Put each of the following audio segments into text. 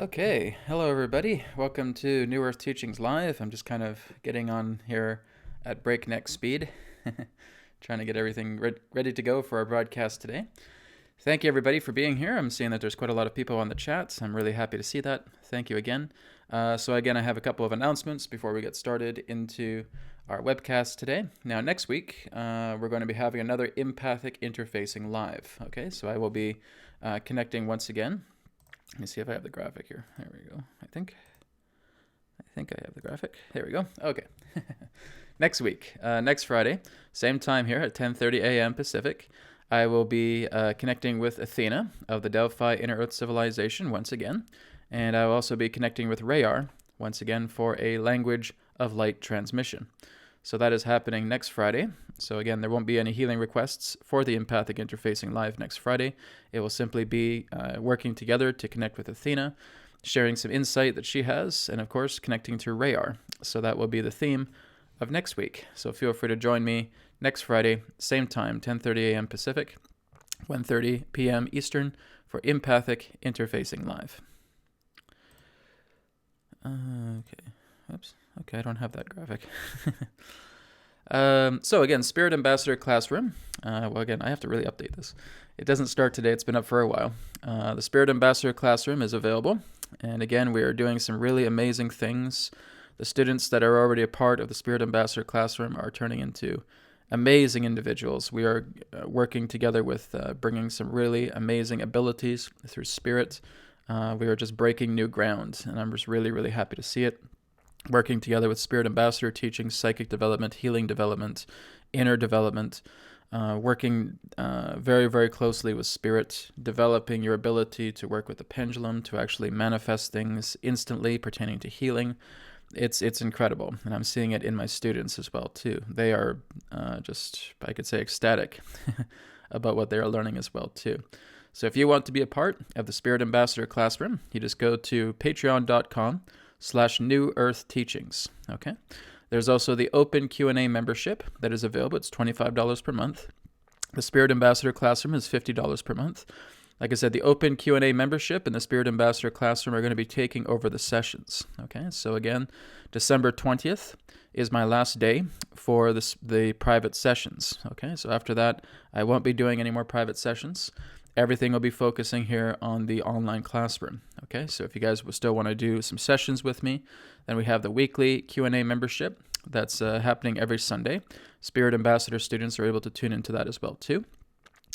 Okay, hello everybody. Welcome to New Earth Teachings Live. I'm just kind of getting on here at breakneck speed, trying to get everything ready to go for our broadcast today. Thank you everybody for being here. I'm seeing that there's quite a lot of people on the chat. I'm really happy to see that. Thank you again. So again, I have a couple of announcements before we get started into our webcast today. Now next week, we're going to be having another empathic interfacing live. Okay, so I will be connecting once again. Let me see if I have the graphic here. There we go. I think I have the graphic. There we go. Okay. Next week, next Friday, same time here at 10:30 a.m. Pacific, I will be connecting with Athena of the Delphi Inner Earth Civilization once again, and I will also be connecting with Rayar once again for a language of light transmission. So that is happening next Friday. So again, there won't be any healing requests for the Empathic Interfacing Live next Friday. It will simply be working together to connect with Athena, sharing some insight that she has, and of course, connecting to Rayar. So that will be the theme of next week. So feel free to join me next Friday, same time, 10:30 a.m. Pacific, 1:30 p.m. Eastern, for Empathic Interfacing Live. Okay. Oops. Okay, I don't have that graphic. So again, Spirit Ambassador Classroom. Well, again, I have to really update this. It doesn't start today. It's been up for a while. The Spirit Ambassador Classroom is available. And again, we are doing some really amazing things. The students that are already a part of the Spirit Ambassador Classroom are turning into amazing individuals. We are working together with bringing some really amazing abilities through Spirit. We are just breaking new ground, and I'm just really, really happy to see it. Working together with Spirit Ambassador, teaching psychic development, healing development, inner development, working very, very closely with Spirit, developing your ability to work with the pendulum, to actually manifest things instantly pertaining to healing. It's incredible, and I'm seeing it in my students as well, too. They are just, I could say, ecstatic about what they are learning as well, too. So if you want to be a part of the Spirit Ambassador Classroom, you just go to patreon.com/New Earth Teachings. Okay. There's also the open Q&A membership that is available. It's $25 per month. The Spirit Ambassador Classroom is $50 per month. Like I said, the open Q&A membership and the Spirit Ambassador Classroom are going to be taking over the sessions. Okay. So again, December 20th is my last day for the private sessions. Okay. So after that, I won't be doing any more private sessions. Everything will be focusing here on the online classroom. Okay, so if you guys still want to do some sessions with me, then we have the weekly Q&A membership that's happening every Sunday. Spirit Ambassador students are able to tune into that as well too.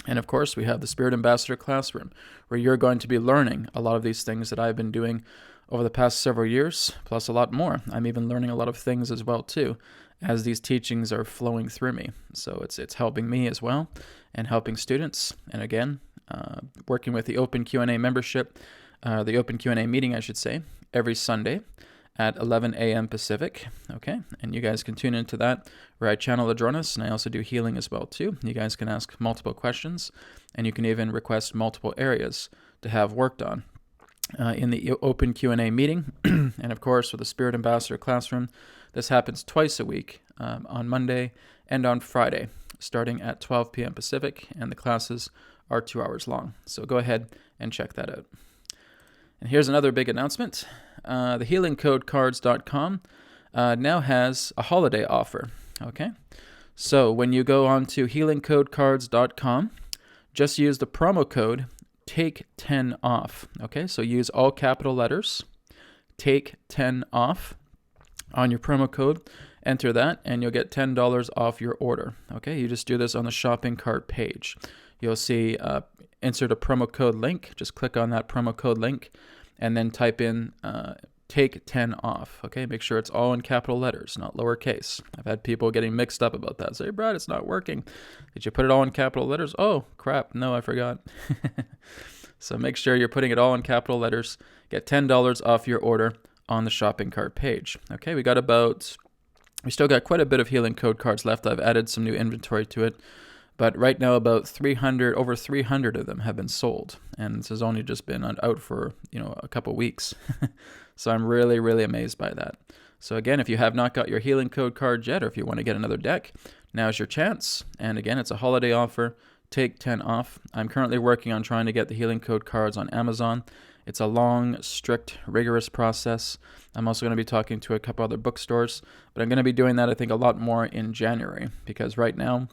And of course, we have the Spirit Ambassador Classroom, where you're going to be learning a lot of these things that I've been doing over the past several years, plus a lot more. I'm even learning a lot of things as well too, as these teachings are flowing through me. So it's helping me as well, and helping students. And again, working with the Open Q&A membership, the Open Q&A meeting, I should say, every Sunday at 11 a.m. Pacific. Okay, and you guys can tune into that, where I channel Adronis, and I also do healing as well too. You guys can ask multiple questions, and you can even request multiple areas to have worked on in the Open Q&A meeting. And of course, with the Spirit Ambassador Classroom, this happens twice a week, on Monday and on Friday, starting at 12 p.m. Pacific, and the classes are 2 hours long. So go ahead and check that out. And here's another big announcement. The healingcodecards.com now has a holiday offer. Okay, so when you go on to healingcodecards.com, just use the promo code TAKE10OFF. Okay, so use all capital letters, TAKE10OFF on your promo code. Enter that, and you'll get $10 off your order. Okay, you just do this on the shopping cart page. You'll see insert a promo code link. Just click on that promo code link and then type in take 10 off. Okay, make sure it's all in capital letters, not lowercase. I've had people getting mixed up about that. Say, Brad, it's not working. Did you put it all in capital letters? Oh, crap. No, I forgot. So make sure you're putting it all in capital letters. Get $10 off your order on the shopping cart page. Okay, we still got quite a bit of healing code cards left. I've added some new inventory to it. But right now, over 300 of them have been sold, and this has only just been out for a couple weeks. So I'm really, really amazed by that. So again, if you have not got your healing code card yet, or if you want to get another deck, now's your chance. And again, it's a holiday offer. Take 10 off. I'm currently working on trying to get the healing code cards on Amazon. It's a long, strict, rigorous process. I'm also going to be talking to a couple other bookstores, but I'm going to be doing that, I think, a lot more in January, because right now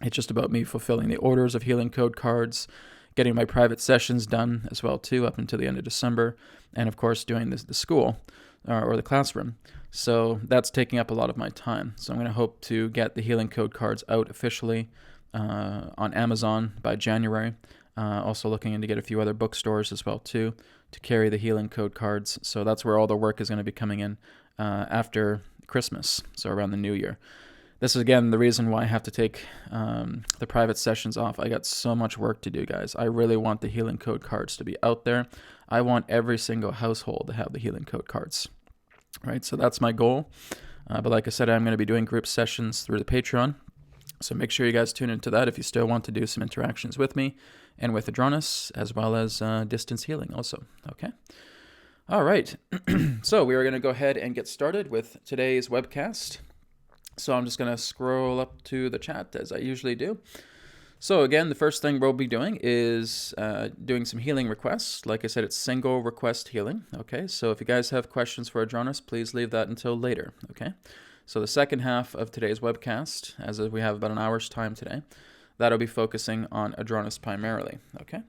it's just about me fulfilling the orders of healing code cards, getting my private sessions done as well too up until the end of December, and of course doing the school or the classroom. So that's taking up a lot of my time. So I'm going to hope to get the healing code cards out officially on Amazon by January. Also looking to get a few other bookstores as well too to carry the healing code cards. So that's where all the work is going to be coming in after Christmas, so around the new year. This is, again, the reason why I have to take the private sessions off. I got so much work to do, guys. I really want the healing code cards to be out there. I want every single household to have the healing code cards, right? So that's my goal. But like I said, I'm going to be doing group sessions through the Patreon. So make sure you guys tune into that if you still want to do some interactions with me and with Adronis, as well as distance healing also, okay? All right. So we are going to go ahead and get started with today's webcast. So I'm just going to scroll up to the chat as I usually do. So again, the first thing we'll be doing is doing some healing requests. Like I said, it's single request healing. Okay, so if you guys have questions for Adronis, please leave that until later. Okay, so the second half of today's webcast, as we have about an hour's time today, that'll be focusing on Adronis primarily. Okay,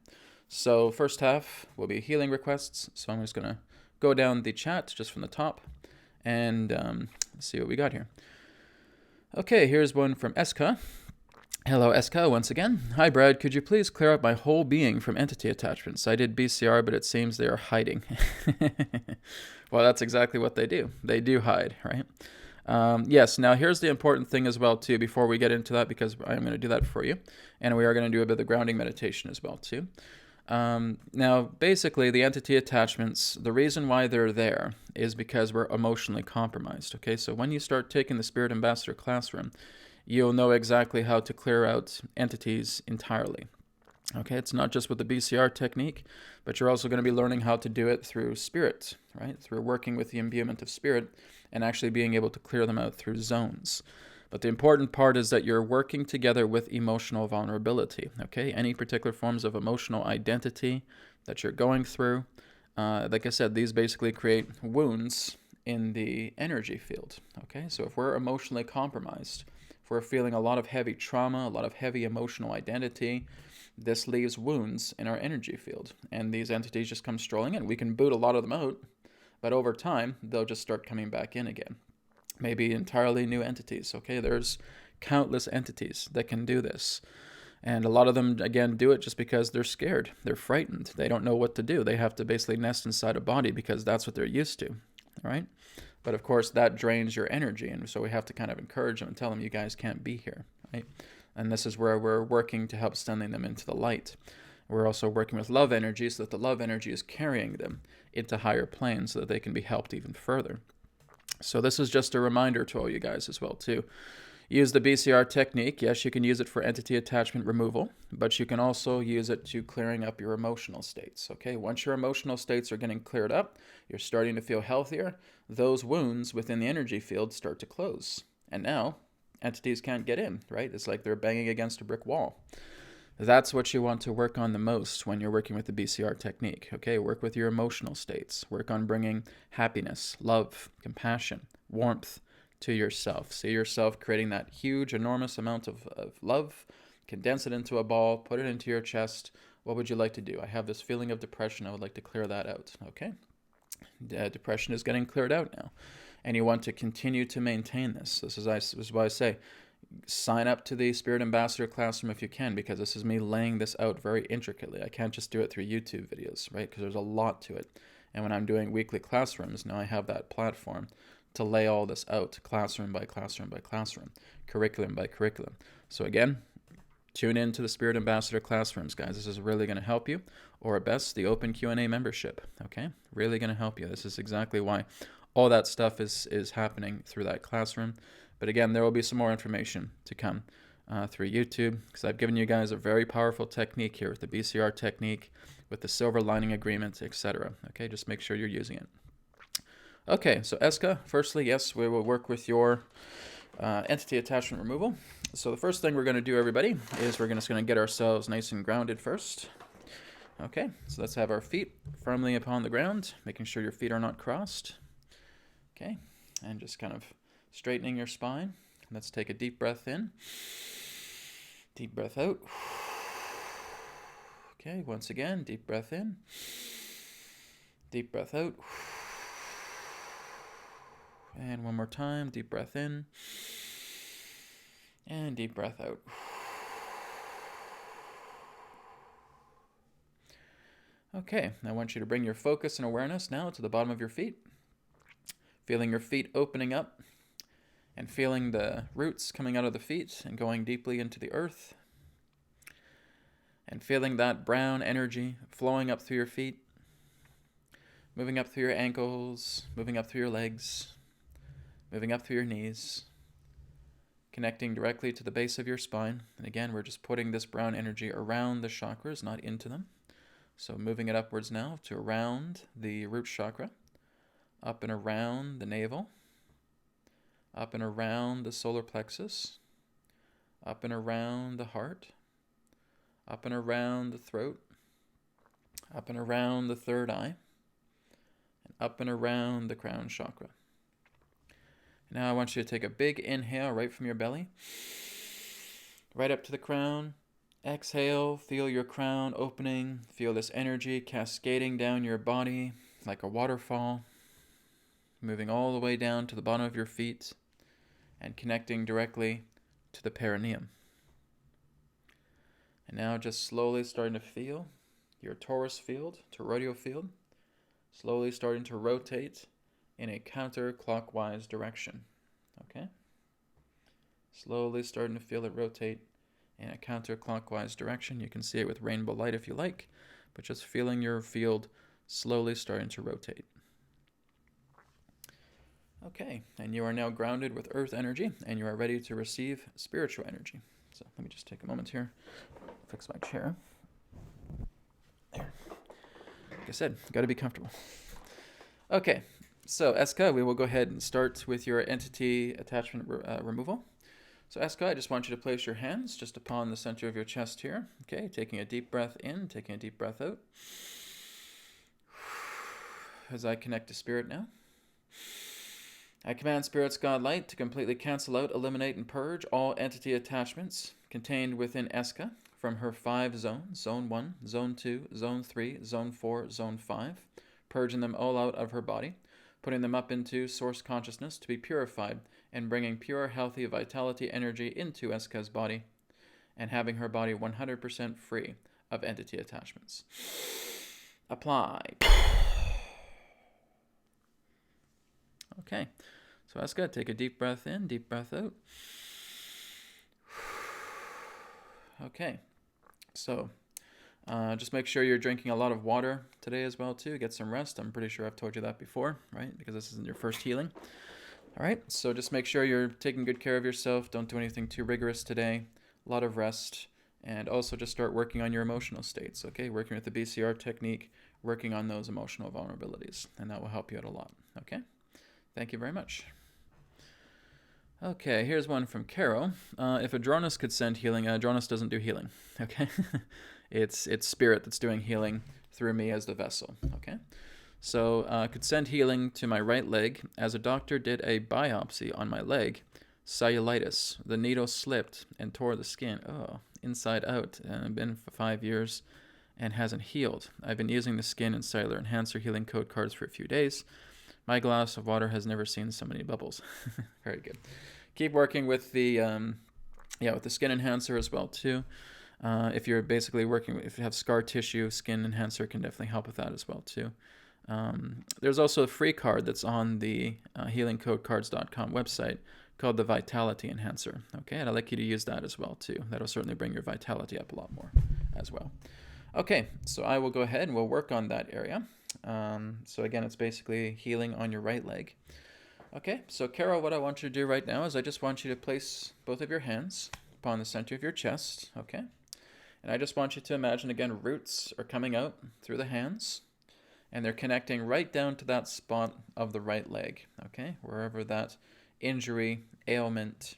so first half will be healing requests. So I'm just going to go down the chat just from the top and see what we got here. Okay, here's one from Eska. Hello, Eska, once again. Hi, Brad. Could you please clear up my whole being from entity attachments? I did BCR, but it seems they are hiding. Well, that's exactly what they do. They do hide, right? Yes, now here's the important thing as well, too, before we get into that, because I'm going to do that for you. And we are going to do a bit of the grounding meditation as well, too. Now, basically, the entity attachments, the reason why they're there is because we're emotionally compromised, okay? So when you start taking the Spirit Ambassador Classroom, you'll know exactly how to clear out entities entirely, okay? It's not just with the BCR technique, but you're also going to be learning how to do it through spirit, right? Through working with the imbuement of spirit and actually being able to clear them out through zones. But the important part is that you're working together with emotional vulnerability, okay? Any particular forms of emotional identity that you're going through. Like I said, these basically create wounds in the energy field, okay? So if we're emotionally compromised, if we're feeling a lot of heavy trauma, a lot of heavy emotional identity, this leaves wounds in our energy field. And these entities just come strolling in. We can boot a lot of them out, but over time, they'll just start coming back in again. Maybe entirely new entities, okay? There's countless entities that can do this. And a lot of them, again, do it just because they're scared. They're frightened. They don't know what to do. They have to basically nest inside a body because that's what they're used to, right? But of course, that drains your energy. And so we have to kind of encourage them and tell them, you guys can't be here, right? And this is where we're working to help sending them into the light. We're also working with love energy so that the love energy is carrying them into higher planes so that they can be helped even further. So this is just a reminder to all you guys as well, too. Use the BCR technique. Yes, you can use it for entity attachment removal, but you can also use it to clearing up your emotional states, okay? Once your emotional states are getting cleared up, you're starting to feel healthier, those wounds within the energy field start to close. And now, entities can't get in, right? It's like they're banging against a brick wall. That's what you want to work on the most when you're working with the BCR technique, okay? Work with your emotional states. Work on bringing happiness, love, compassion, warmth to yourself. See yourself creating that huge, enormous amount of love, condense it into a ball, put it into your chest. What would you like to do? I have this feeling of depression. I would like to clear that out, okay? Depression is getting cleared out now. And you want to continue to maintain this. This is why I say, sign up to the Spirit Ambassador Classroom if you can, because this is me laying this out very intricately. I can't just do it through YouTube videos, right? Because there's a lot to it. And when I'm doing weekly classrooms, now I have that platform to lay all this out, classroom by classroom by classroom, curriculum by curriculum. So again, tune in to the Spirit Ambassador Classrooms, guys. This is really going to help you. Or at best, the open Q&A membership, okay? Really going to help you. This is exactly why all that stuff is happening through that classroom. But again, there will be some more information to come through YouTube, because I've given you guys a very powerful technique here with the BCR technique, with the silver lining agreement, etc. Okay, just make sure you're using it. Okay, so Eska, firstly, yes, we will work with your entity attachment removal. So the first thing we're going to do, everybody, is we're just going to get ourselves nice and grounded first. Okay, so let's have our feet firmly upon the ground, making sure your feet are not crossed. Okay, and just kind of straightening your spine. Let's take a deep breath in. Deep breath out. Okay, once again, deep breath in. Deep breath out. And one more time, deep breath in. And deep breath out. Okay, I want you to bring your focus and awareness now to the bottom of your feet. Feeling your feet opening up and feeling the roots coming out of the feet and going deeply into the earth. And feeling that brown energy flowing up through your feet, moving up through your ankles, moving up through your legs, moving up through your knees, connecting directly to the base of your spine. And again, we're just putting this brown energy around the chakras, not into them. So moving it upwards now to around the root chakra, up and around the navel, up and around the solar plexus, up and around the heart, up and around the throat, up and around the third eye, and up and around the crown chakra. Now I want you to take a big inhale right from your belly, right up to the crown. Exhale, feel your crown opening, feel this energy cascading down your body like a waterfall, moving all the way down to the bottom of your feet and connecting directly to the perineum. And now just slowly starting to feel your torus field, toroidal field, slowly starting to rotate in a counterclockwise direction. Okay? Slowly starting to feel it rotate in a counterclockwise direction. You can see it with rainbow light if you like, but just feeling your field slowly starting to rotate. Okay, and you are now grounded with earth energy, and you are ready to receive spiritual energy. So let me just take a moment here, fix my chair. There. Like I said, got to be comfortable. Okay, so Eska, we will go ahead and start with your entity attachment removal. So Eska, I just want you to place your hands just upon the center of your chest here. Okay, taking a deep breath in, taking a deep breath out. As I connect to spirit now. I command Spirit's God Light to completely cancel out, eliminate, and purge all entity attachments contained within Eska from her 5 zones, Zone 1, Zone 2, Zone 3, Zone 4, Zone 5, purging them all out of her body, putting them up into Source Consciousness to be purified, and bringing pure, healthy vitality energy into Eska's body, and having her body 100% free of entity attachments. Apply. Okay, so Eska, take a deep breath in, deep breath out. Okay, so just make sure you're drinking a lot of water today as well too. Get some rest. I'm pretty sure I've told you that before, right? Because this isn't your first healing. All right, so just make sure you're taking good care of yourself. Don't do anything too rigorous today. A lot of rest. And also just start working on your emotional states, okay? Working with the BCR technique, working on those emotional vulnerabilities. And that will help you out a lot, okay? Thank you very much. Okay, here's one from Carol. If Adronis could send healing, Adronis doesn't do healing, okay? It's spirit that's doing healing through me as the vessel, okay? So could send healing to my right leg as a doctor did a biopsy on my leg. Cellulitis. The needle slipped and tore the skin. Oh, inside out. And I've been for 5 years and hasn't healed. I've been using the skin and cellular enhancer healing code cards for a few days. My glass of water has never seen so many bubbles. Very good. Keep working with the with the skin enhancer as well too. If you're basically working, if you have scar tissue, skin enhancer can definitely help with that as well too. There's also a free card that's on the healingcodecards.com website called the Vitality Enhancer. Okay, and I'd like you to use that as well too. That'll certainly bring your vitality up a lot more as well. Okay, so I will go ahead and we'll work on that area. So again, it's basically healing on your right leg. Okay, so Carol, what I want you to do right now is I just want you to place both of your hands upon the center of your chest, okay? And I just want you to imagine, again, roots are coming out through the hands, and they're connecting right down to that spot of the right leg, okay? Wherever that injury, ailment,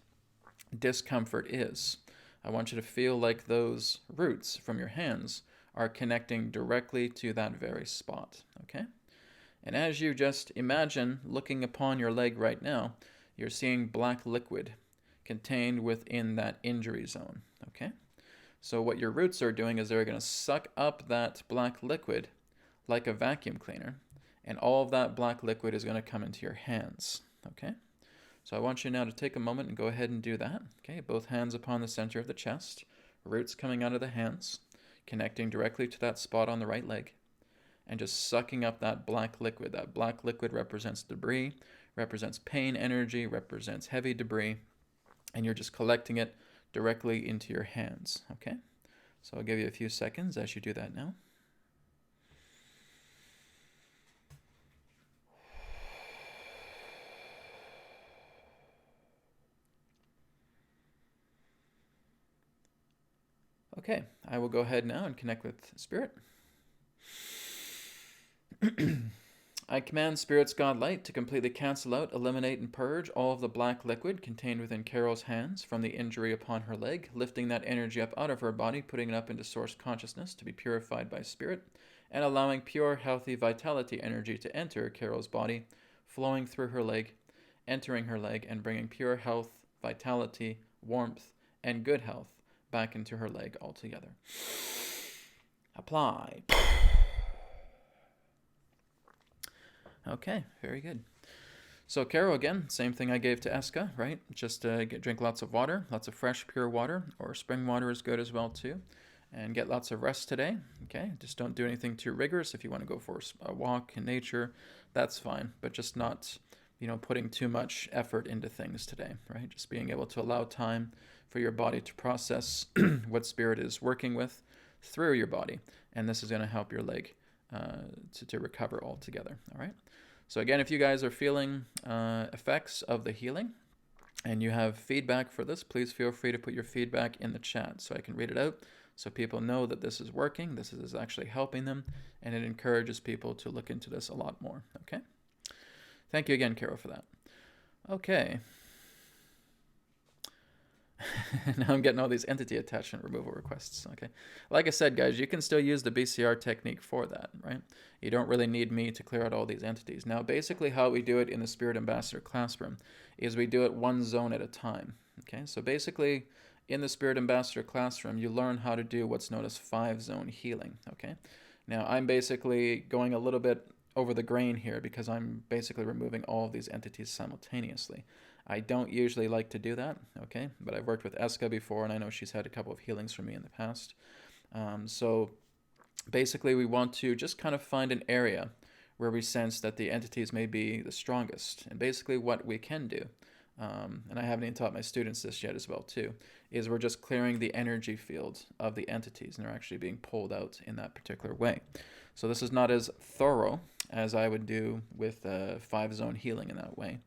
discomfort is. I want you to feel like those roots from your hands are connecting directly to that very spot, okay? And as you just imagine looking upon your leg right now, you're seeing black liquid contained within that injury zone, okay? So what your roots are doing is they're going to suck up that black liquid like a vacuum cleaner, and all of that black liquid is going to come into your hands, okay? So I want you now to take a moment and go ahead and do that, okay? Both hands upon the center of the chest, roots coming out of the hands, connecting directly to that spot on the right leg, and just sucking up that black liquid. That black liquid represents debris, represents pain energy, represents heavy debris, and you're just collecting it directly into your hands, okay? So I'll give you a few seconds as you do that now. Okay, I will go ahead now and connect with Spirit. I command Spirit's God Light to completely cancel out, eliminate, and purge all of the black liquid contained within Carol's hands from the injury upon her leg, lifting that energy up out of her body, putting it up into source consciousness to be purified by Spirit, and allowing pure, healthy vitality energy to enter Carol's body, flowing through her leg, entering her leg, and bringing pure health, vitality, warmth, and good health back into her leg altogether. Apply. Okay, very good. So Carol, again, same thing I gave to Eska, right? Just drink lots of water, lots of fresh, pure water, or spring water is good as well too. And get lots of rest today, okay? Just don't do anything too rigorous. If you want to go for a walk in nature, that's fine. But just not, putting too much effort into things today, right? Just being able to allow time for your body to process what Spirit is working with through your body. And this is going to help your leg to recover altogether, all right? So again, if you guys are feeling effects of the healing and you have feedback for this, please feel free to put your feedback in the chat so I can read it out, so people know that this is working, this is actually helping them, and it encourages people to look into this a lot more, okay? Thank you again, Carol, for that. Okay. Now I'm getting all these entity attachment removal requests, okay? Like I said, guys, you can still use the BCR technique for that, right? You don't really need me to clear out all these entities. Now, basically how we do it in the Spirit Ambassador classroom is we do it one zone at a time, okay? So basically, in the Spirit Ambassador classroom, you learn how to do what's known as 5-zone healing, okay? Now, I'm basically going a little bit over the grain here because I'm basically removing all of these entities simultaneously. I don't usually like to do that, okay? But I've worked with Eska before, and I know she's had a couple of healings from me in the past. So basically, we want to just kind of find an area where we sense that the entities may be the strongest. And basically what we can do, and I haven't even taught my students this yet as well too, is we're just clearing the energy field of the entities, and they're actually being pulled out in that particular way. So this is not as thorough as I would do with 5-zone healing in that way.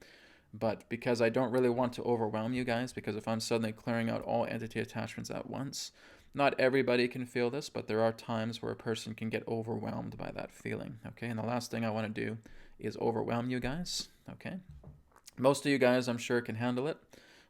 But because I don't really want to overwhelm you guys, because if I'm suddenly clearing out all entity attachments at once, not everybody can feel this, but there are times where a person can get overwhelmed by that feeling, okay? And the last thing I want to do is overwhelm you guys, okay? Most of you guys, I'm sure, can handle it.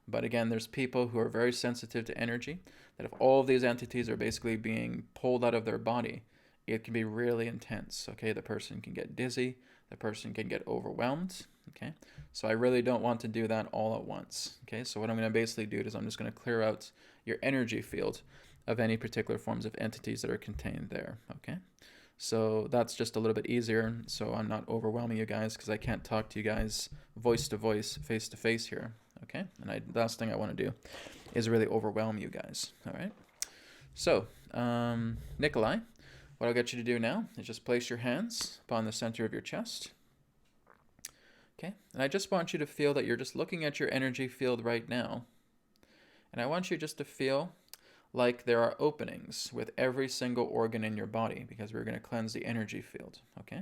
But again, there's people who are very sensitive to energy, that if all of these entities are basically being pulled out of their body, it can be really intense, okay? The person can get dizzy, the person can get overwhelmed, okay? So I really don't want to do that all at once, okay? So what I'm going to basically do is I'm just going to clear out your energy field of any particular forms of entities that are contained there, okay? So that's just a little bit easier, so I'm not overwhelming you guys because I can't talk to you guys voice to voice, face to face here, okay? And the last thing I want to do is really overwhelm you guys, all right? So, Nikolai, what I'll get you to do now is just place your hands upon the center of your chest. Okay, and I just want you to feel that you're just looking at your energy field right now. And I want you just to feel like there are openings with every single organ in your body because we're going to cleanse the energy field, okay?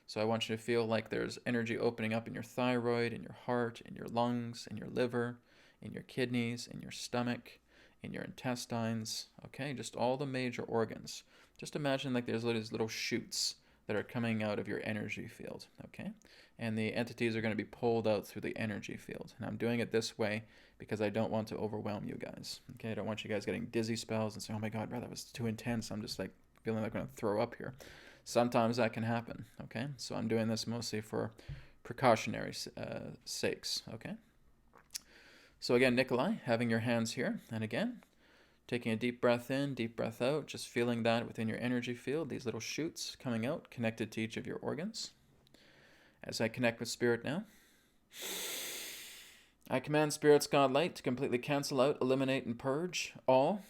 So I want you to feel like there's energy opening up in your thyroid, in your heart, in your lungs, in your liver, in your kidneys, in your stomach, in your intestines, okay? Just all the major organs. Just imagine like there's these little shoots that are coming out of your energy field, okay? And the entities are going to be pulled out through the energy field. And I'm doing it this way because I don't want to overwhelm you guys, okay? I don't want you guys getting dizzy spells and saying, oh my God, bro, that was too intense. I'm just like feeling like I'm going to throw up here. Sometimes that can happen, okay? So I'm doing this mostly for precautionary sakes, okay? So again, Nikolai, having your hands here, and again, taking a deep breath in, deep breath out, just feeling that within your energy field, these little shoots coming out, connected to each of your organs. As I connect with Spirit now, I command Spirit's God Light to completely cancel out, eliminate, and purge all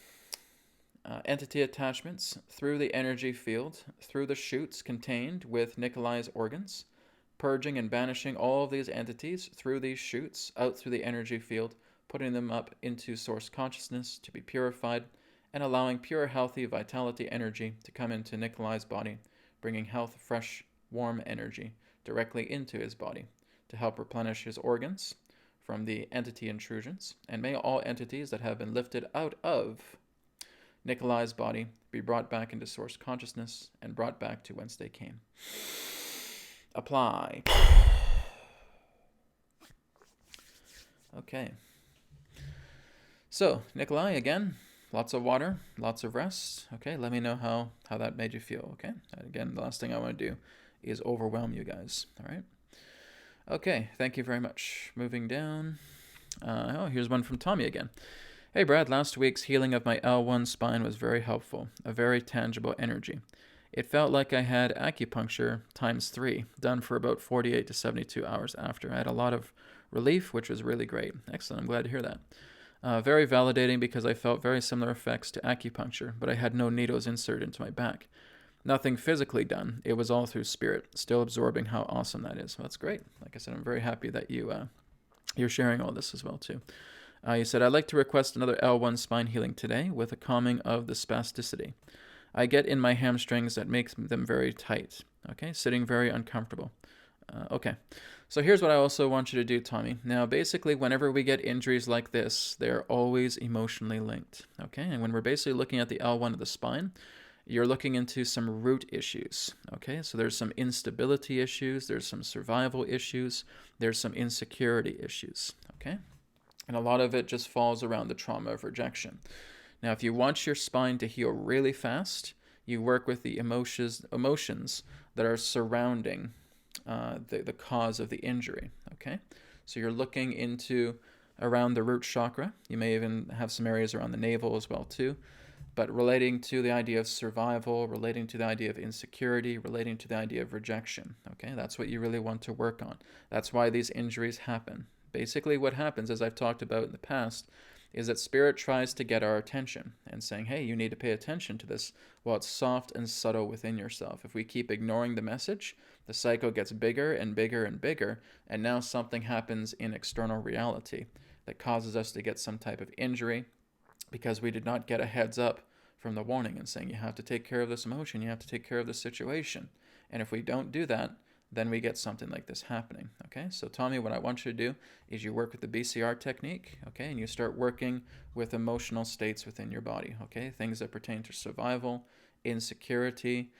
entity attachments through the energy field, through the shoots contained with Nikolai's organs, purging and banishing all of these entities through these shoots, out through the energy field, putting them up into source consciousness to be purified, and allowing pure, healthy, vitality energy to come into Nikolai's body, bringing health, fresh, warm energy directly into his body to help replenish his organs from the entity intrusions. And may all entities that have been lifted out of Nikolai's body be brought back into source consciousness and brought back to whence they came. Apply. Okay. So, Nikolai, again, lots of water, lots of rest. Okay, let me know how that made you feel, okay? And again, the last thing I want to do is overwhelm you guys, all right? Okay, thank you very much. Moving down. Here's one from Tommy again. Hey, Brad, last week's healing of my L1 spine was very helpful, a very tangible energy. It felt like I had acupuncture times 3, done for about 48 to 72 hours after. I had a lot of relief, which was really great. Excellent, I'm glad to hear that. Very validating because I felt very similar effects to acupuncture, but I had no needles inserted into my back. Nothing physically done. It was all through Spirit, still absorbing how awesome that is. Well, that's great. Like I said, I'm very happy that you're sharing all this as well, too. You said, I'd like to request another L1 spine healing today with a calming of the spasticity. I get in my hamstrings that makes them very tight, okay, sitting very uncomfortable. Okay, so here's what I also want you to do, Tommy. Now, basically, whenever we get injuries like this, they're always emotionally linked, okay? And when we're basically looking at the L1 of the spine, you're looking into some root issues, okay? So there's some instability issues, there's some survival issues, there's some insecurity issues, okay? And a lot of it just falls around the trauma of rejection. Now, if you want your spine to heal really fast, you work with the emotions that are surrounding the cause of the injury, okay? So you're looking into around the root chakra. You may even have some areas around the navel as well, too. But relating to the idea of survival, relating to the idea of insecurity, relating to the idea of rejection, okay? That's what you really want to work on. That's why these injuries happen. Basically, what happens, as I've talked about in the past, is that Spirit tries to get our attention and saying, hey, you need to pay attention to this while it's soft and subtle within yourself. If we keep ignoring the message, the cycle gets bigger and bigger and bigger, and now something happens in external reality that causes us to get some type of injury because we did not get a heads up from the warning and saying, you have to take care of this emotion, you have to take care of this situation. And if we don't do that, then we get something like this happening, okay? So Tommy, what I want you to do is you work with the BCR technique, okay? And you start working with emotional states within your body, okay? Things that pertain to survival, insecurity,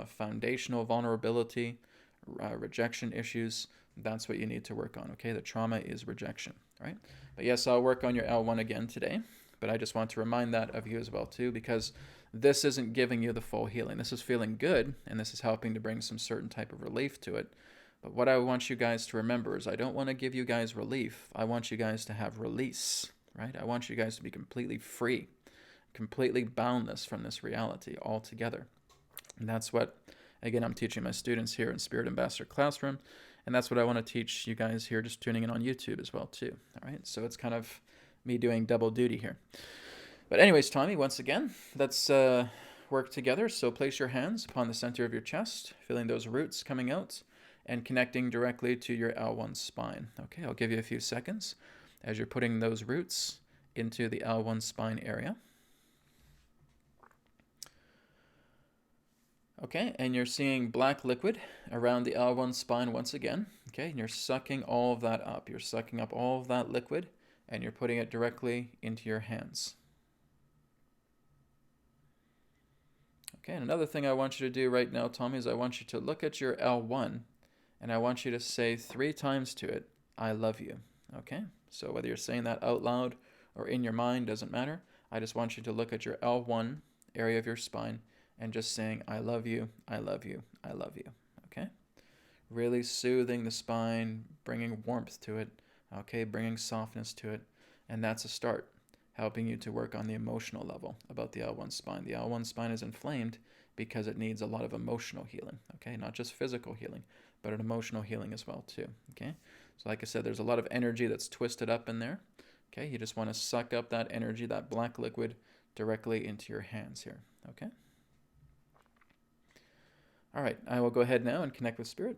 foundational vulnerability, rejection issues. That's what you need to work on, okay? The trauma is rejection, right? But yes, I'll work on your L1 again today, but I just want to remind that of you as well too, because this isn't giving you the full healing. This is feeling good, and this is helping to bring some certain type of relief to it. But what I want you guys to remember is I don't want to give you guys relief. I want you guys to have release, right? I want you guys to be completely free, completely boundless from this reality altogether. And that's what, again, I'm teaching my students here in Spirit Ambassador Classroom, and that's what I want to teach you guys here just tuning in on YouTube as well too, all right? So it's kind of me doing double duty here. But anyways, Tommy, once again, let's work together. So place your hands upon the center of your chest, feeling those roots coming out and connecting directly to your L1 spine. Okay, I'll give you a few seconds as you're putting those roots into the L1 spine area. Okay, and you're seeing black liquid around the L1 spine once again. Okay, and you're sucking all of that up. You're sucking up all of that liquid and you're putting it directly into your hands. Okay, and another thing I want you to do right now, Tommy, is I want you to look at your L1 and I want you to say 3 times to it, I love you. Okay, so whether you're saying that out loud or in your mind, doesn't matter. I just want you to look at your L1 area of your spine and just saying, I love you, I love you, I love you. Okay? Really soothing the spine, bringing warmth to it, okay? Bringing softness to it. And that's a start, helping you to work on the emotional level about the L1 spine. The L1 spine is inflamed because it needs a lot of emotional healing, okay? Not just physical healing, but an emotional healing as well too, okay? So like I said, there's a lot of energy that's twisted up in there, okay? You just want to suck up that energy, that black liquid, directly into your hands here, okay? All right, I will go ahead now and connect with Spirit.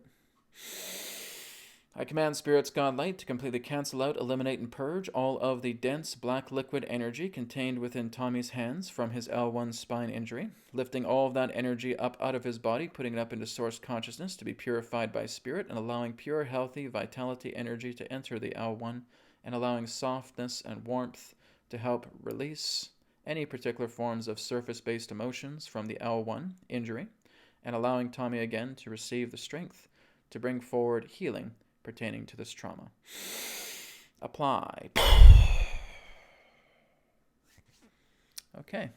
I command Spirit's God Light to completely cancel out, eliminate, and purge all of the dense black liquid energy contained within Tommy's hands from his L1 spine injury, lifting all of that energy up out of his body, putting it up into source consciousness to be purified by Spirit, and allowing pure, healthy, vitality energy to enter the L1, and allowing softness and warmth to help release any particular forms of surface-based emotions from the L1 injury, and allowing Tommy again to receive the strength to bring forward healing pertaining to this trauma. Apply. Okay.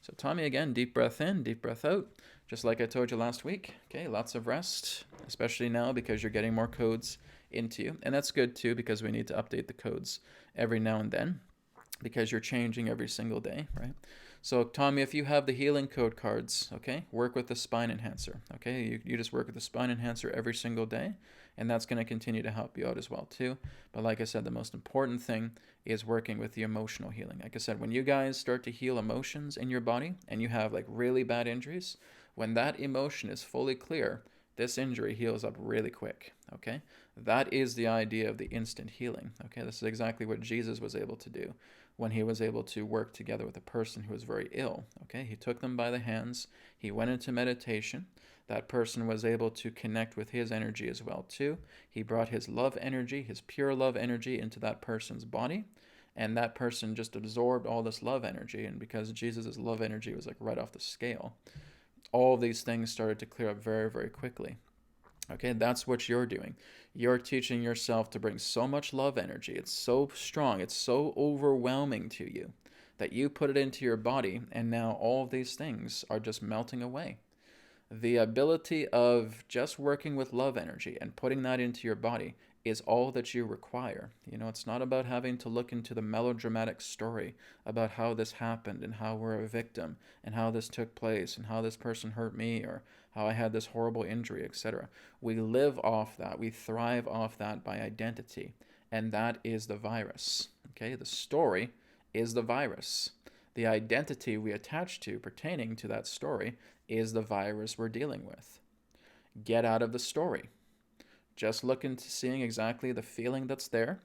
So Tommy again, deep breath in, deep breath out. Just like I told you last week. Okay, lots of rest, especially now because you're getting more codes into you. And that's good too because we need to update the codes every now and then because you're changing every single day, right? So Tommy, if you have the healing code cards, okay, work with the spine enhancer, okay? You just work with the spine enhancer every single day, and that's going to continue to help you out as well too. But like I said, the most important thing is working with the emotional healing. Like I said, when you guys start to heal emotions in your body and you have like really bad injuries, when that emotion is fully clear, this injury heals up really quick, okay? That is the idea of the instant healing, okay? This is exactly what Jesus was able to do when he was able to work together with a person who was very ill, okay? He took them by the hands, he went into meditation, that person was able to connect with his energy as well too. He brought his love energy, his pure love energy into that person's body, and that person just absorbed all this love energy, and because Jesus' love energy was like right off the scale, all of these things started to clear up very, very quickly. Okay, that's what you're doing. You're teaching yourself to bring so much love energy. It's so strong, it's so overwhelming to you that you put it into your body, and now all of these things are just melting away. The ability of just working with love energy and putting that into your body is all that you require. You know, it's not about having to look into the melodramatic story about how this happened and how we're a victim and how this took place and how this person hurt me or how I had this horrible injury, etc. We live off that. We thrive off that by identity, and that is the virus. Okay, the story is the virus. The identity we attach to pertaining to that story is the virus we're dealing with. Get out of the story. Just look into seeing exactly the feeling that's there,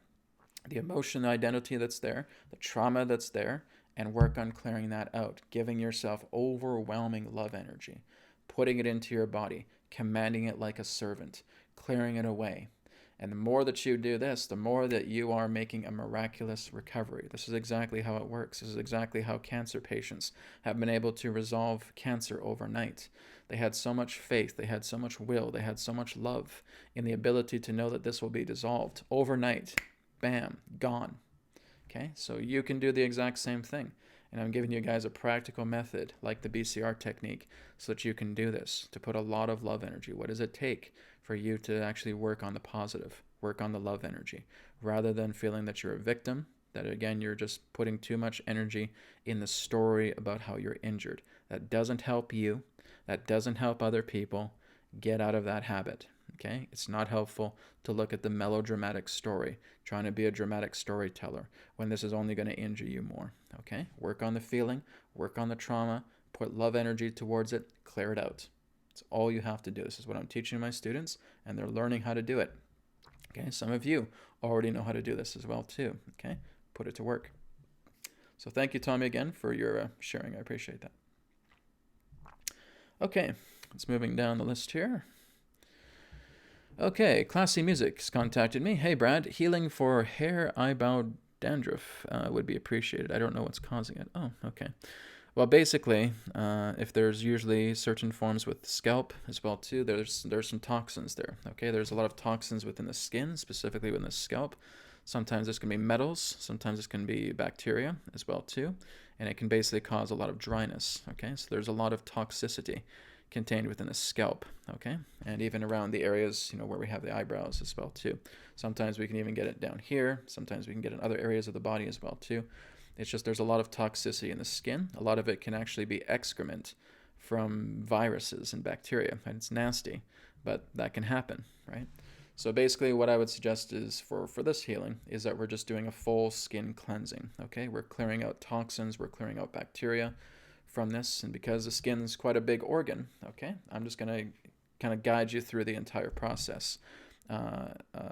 the emotion identity that's there, the trauma that's there, and work on clearing that out, giving yourself overwhelming love energy, putting it into your body, commanding it like a servant, clearing it away. And the more that you do this, the more that you are making a miraculous recovery. This is exactly how it works. This is exactly how cancer patients have been able to resolve cancer overnight. They had so much faith, they had so much will, they had so much love in the ability to know that this will be dissolved overnight. Bam, gone. Okay, so you can do the exact same thing. And I'm giving you guys a practical method like the BCR technique so that you can do this, to put a lot of love energy. What does it take for you to actually work on the positive, work on the love energy, rather than feeling that you're a victim, that again, you're just putting too much energy in the story about how you're injured. That doesn't help you. That doesn't help other people. Get out of that habit. Okay? It's not helpful to look at the melodramatic story, trying to be a dramatic storyteller, when this is only going to injure you more. Okay? Work on the feeling, work on the trauma, put love energy towards it, clear it out. It's all you have to do. This is what I'm teaching my students, and they're learning how to do it. Okay? Some of you already know how to do this as well too. Okay? Put it to work. So thank you, Tommy, again for your sharing. I appreciate that. Okay, it's moving down the list here. Okay, Classy Music's contacted me. Hey, Brad, healing for hair eyebrow dandruff would be appreciated. I don't know what's causing it. Oh, okay. Well, basically, if there's usually certain forms with scalp as well too, there's some toxins there. Okay, there's a lot of toxins within the skin, specifically within the scalp. Sometimes this can be metals, sometimes this can be bacteria as well too. and it can basically cause a lot of dryness. Okay, so there's a lot of toxicity contained within the scalp. Okay, and even around the areas, where we have the eyebrows as well too. Sometimes we can even get it down here. Sometimes we can get it in other areas of the body as well too. It's just there's a lot of toxicity in the skin. A lot of it can actually be excrement from viruses and bacteria, and it's nasty, but that can happen, right? So basically what I would suggest is for this healing is that we're just doing a full skin cleansing, okay? We're clearing out toxins, we're clearing out bacteria from this, and because the skin is quite a big organ, okay, I'm just going to kind of guide you through the entire process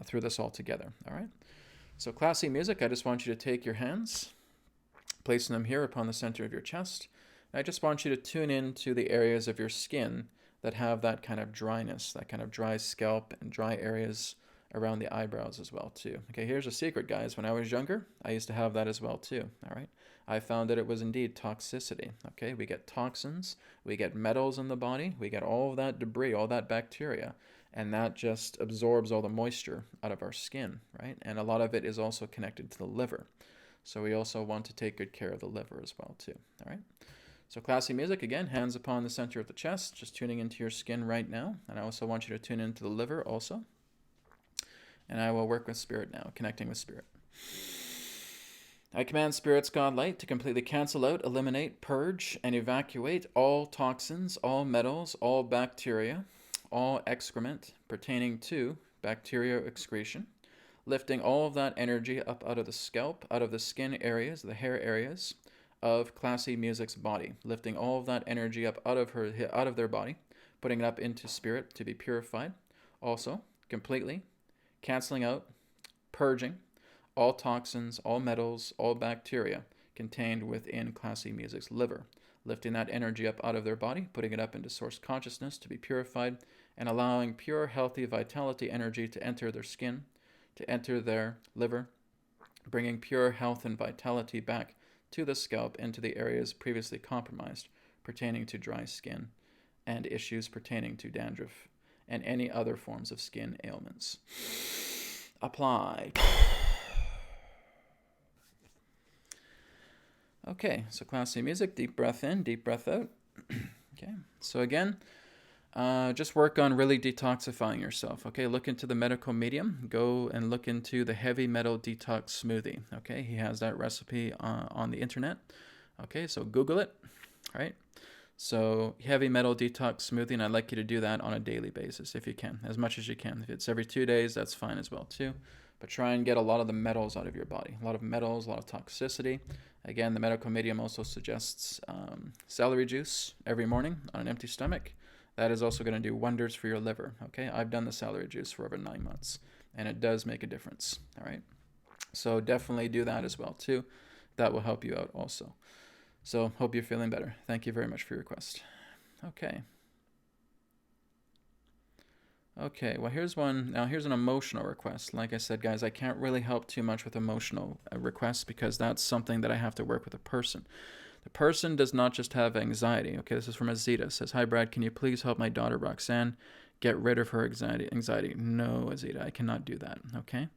through this all together, all right? So classy music, I just want you to take your hands, placing them here upon the center of your chest. I just want you to tune in to the areas of your skin that have that kind of dryness, that kind of dry scalp and dry areas around the eyebrows as well too. Okay, here's a secret, guys. When I was younger, I used to have that as well too, all right? I found that it was indeed toxicity, okay? We get toxins, we get metals in the body, we get all of that debris, all that bacteria, and that just absorbs all the moisture out of our skin, right? And a lot of it is also connected to the liver. So we also want to take good care of the liver as well too, all right? So classy music, again, hands upon the center of the chest, just tuning into your skin right now. And I also want you to tune into the liver also. And I will work with spirit now, connecting with spirit. I command Spirit's God Light to completely cancel out, eliminate, purge, and evacuate all toxins, all metals, all bacteria, all excrement pertaining to bacterial excretion, lifting all of that energy up out of the scalp, out of the skin areas, the hair areas of classy music's body, lifting all of that energy up out of their body, putting it up into spirit to be purified. Also, completely canceling out, purging all toxins, all metals, all bacteria contained within classy music's liver, lifting that energy up out of their body, putting it up into source consciousness to be purified, and allowing pure, healthy vitality energy to enter their skin, to enter their liver, bringing pure health and vitality back to the scalp into the areas previously compromised pertaining to dry skin and issues pertaining to dandruff and any other forms of skin ailments. Apply. Okay, so classy music, deep breath in, deep breath out. Okay, so again, just work on really detoxifying yourself, okay? Look into the medical medium. Go and look into the heavy metal detox smoothie, okay? He has that recipe on the internet, okay? So Google it, all right? So heavy metal detox smoothie, and I'd like you to do that on a daily basis if you can, as much as you can. If it's every 2 days, that's fine as well too. But try and get a lot of the metals out of your body. A lot of metals, a lot of toxicity. Again, the medical medium also suggests celery juice every morning on an empty stomach. That is also going to do wonders for your liver, okay? I've done the celery juice for over 9 months, and it does make a difference, all right? So definitely do that as well, too. That will help you out also. So hope you're feeling better. Thank you very much for your request. Okay. Okay, well, here's one. Now, here's an emotional request. Like I said, guys, I can't really help too much with emotional requests because that's something that I have to work with a person. The person does not just have anxiety. Okay, this is from Azita. It says, "Hi, Brad, can you please help my daughter, Roxanne, get rid of her anxiety?" No, Azita, I cannot do that, okay?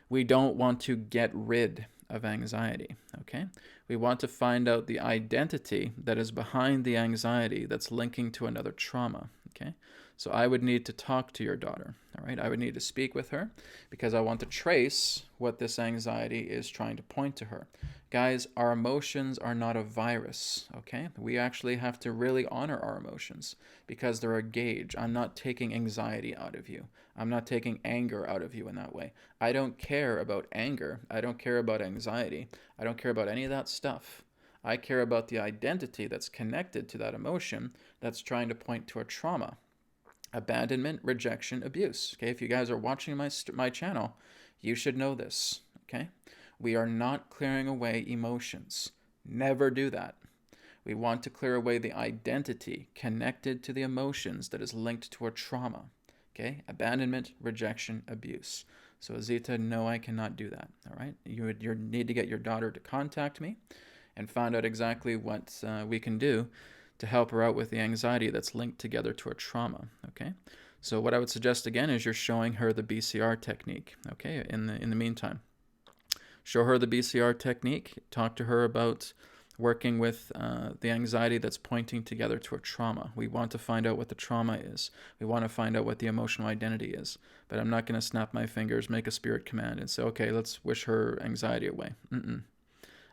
We don't want to get rid of anxiety, okay? We want to find out the identity that is behind the anxiety that's linking to another trauma, okay? So I would need to talk to your daughter, all right? I would need to speak with her because I want to trace what this anxiety is trying to point to her. Guys, our emotions are not a virus, okay? We actually have to really honor our emotions because they're a gauge. I'm not taking anxiety out of you. I'm not taking anger out of you in that way. I don't care about anger. I don't care about anxiety. I don't care about any of that stuff. I care about the identity that's connected to that emotion that's trying to point to a trauma. Abandonment, rejection, abuse. Okay, if you guys are watching my channel, you should know this, okay? We are not clearing away emotions. Never do that. We want to clear away the identity connected to the emotions that is linked to a trauma, okay? Abandonment, rejection, abuse. So Azita, no, I cannot do that, all right? You need to get your daughter to contact me and find out exactly what we can do to help her out with the anxiety that's linked together to a trauma, okay? So what I would suggest again is you're showing her the BCR technique, okay, in the meantime. Show her the BCR technique, talk to her about working with the anxiety that's pointing together to a trauma. We want to find out what the trauma is. We want to find out what the emotional identity is. But I'm not going to snap my fingers, make a spirit command, and say, okay, let's wish her anxiety away.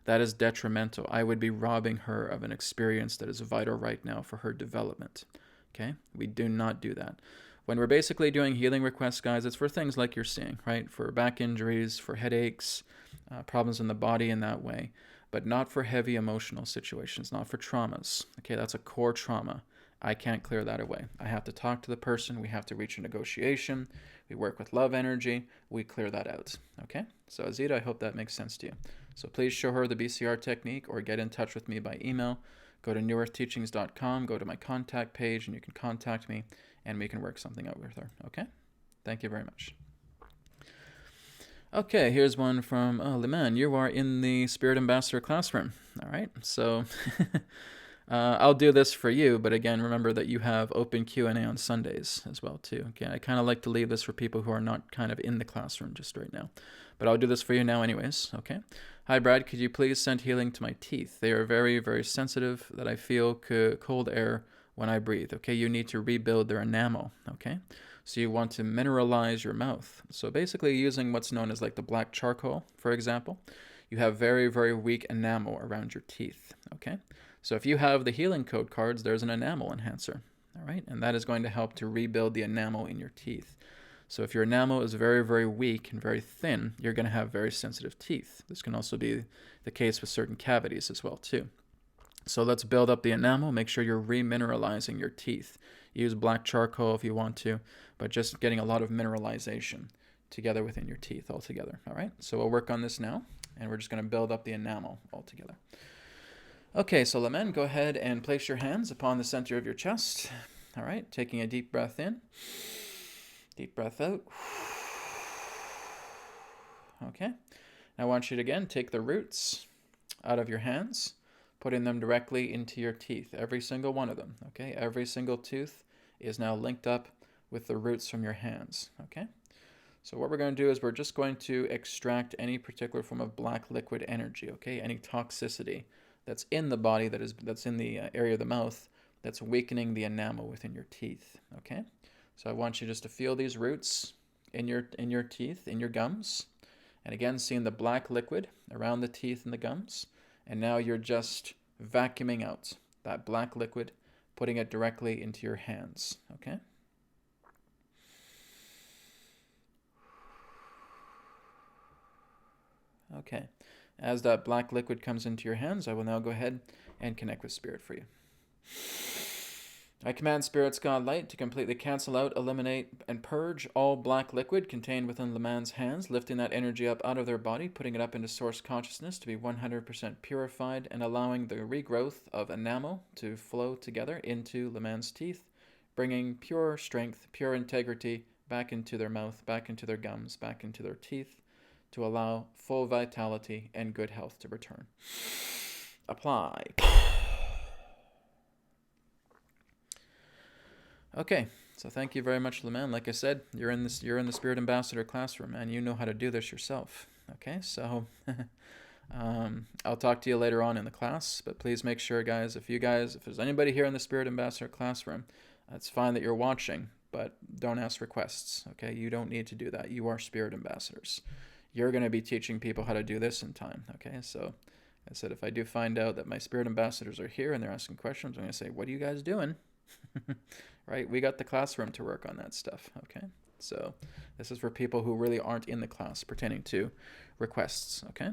That is detrimental. I would be robbing her of an experience that is vital right now for her development. Okay? We do not do that. When we're basically doing healing requests, guys, it's for things like you're seeing, right? For back injuries, for headaches, problems in the body in that way, but not for heavy emotional situations, not for traumas. Okay, that's a core trauma. I can't clear that away. I have to talk to the person. We have to reach a negotiation. We work with love energy. We clear that out. Okay? So Azita, I hope that makes sense to you. So please show her the BCR technique or get in touch with me by email. Go to newearthteachings.com, go to my contact page, and you can contact me, and we can work something out with her. Okay? Thank you very much. Okay, here's one from Liman. You are in the Spirit Ambassador classroom. All right, so I'll do this for you, but again, remember that you have open Q&A on Sundays as well, too. Okay, I kind of like to leave this for people who are not kind of in the classroom just right now. But I'll do this for you now anyways, okay? Hi, Brad. Could you please send healing to my teeth? They are very, very sensitive that I feel cold air when I breathe, okay? You need to rebuild their enamel, okay? So you want to mineralize your mouth. So basically using what's known as like the black charcoal, for example, you have very, very weak enamel around your teeth, okay? So if you have the healing code cards, there's an enamel enhancer, all right? And that is going to help to rebuild the enamel in your teeth. So if your enamel is very, very weak and very thin, you're going to have very sensitive teeth. This can also be the case with certain cavities as well, too. So let's build up the enamel. Make sure you're remineralizing your teeth. Use black charcoal if you want to, but just getting a lot of mineralization together within your teeth altogether, all right? So we'll work on this now, and we're just going to build up the enamel altogether. Okay, so Lamen, go ahead and place your hands upon the center of your chest, all right? Taking a deep breath in. Deep breath out. Okay. Now I want you to, again, take the roots out of your hands, putting them directly into your teeth, every single one of them, okay? Every single tooth is now linked up with the roots from your hands, okay? So what we're going to do is we're just going to extract any particular form of black liquid energy, okay? Any toxicity that's in the body, that's in the area of the mouth, that's weakening the enamel within your teeth, okay? So I want you just to feel these roots in your teeth, in your gums. And again, seeing the black liquid around the teeth and the gums. And now you're just vacuuming out that black liquid, putting it directly into your hands, okay? Okay. As that black liquid comes into your hands, I will now go ahead and connect with Spirit for you. I command Spirit's God Light to completely cancel out, eliminate, and purge all black liquid contained within Laman's hands, lifting that energy up out of their body, putting it up into source consciousness to be 100% purified, and allowing the regrowth of enamel to flow together into Laman's teeth, bringing pure strength, pure integrity back into their mouth, back into their gums, back into their teeth, to allow full vitality and good health to return. Apply. Okay, so thank you very much, Laman. Like I said, you're in the Spirit Ambassador classroom, and you know how to do this yourself. Okay, so I'll talk to you later on in the class, but please make sure, guys, if there's anybody here in the Spirit Ambassador classroom, it's fine that you're watching, but don't ask requests. Okay, you don't need to do that. You are Spirit Ambassadors. You're going to be teaching people how to do this in time. Okay, so I said if I do find out that my Spirit Ambassadors are here and they're asking questions, I'm going to say, what are you guys doing? Right? We got the classroom to work on that stuff, okay? So this is for people who really aren't in the class pertaining to requests, okay?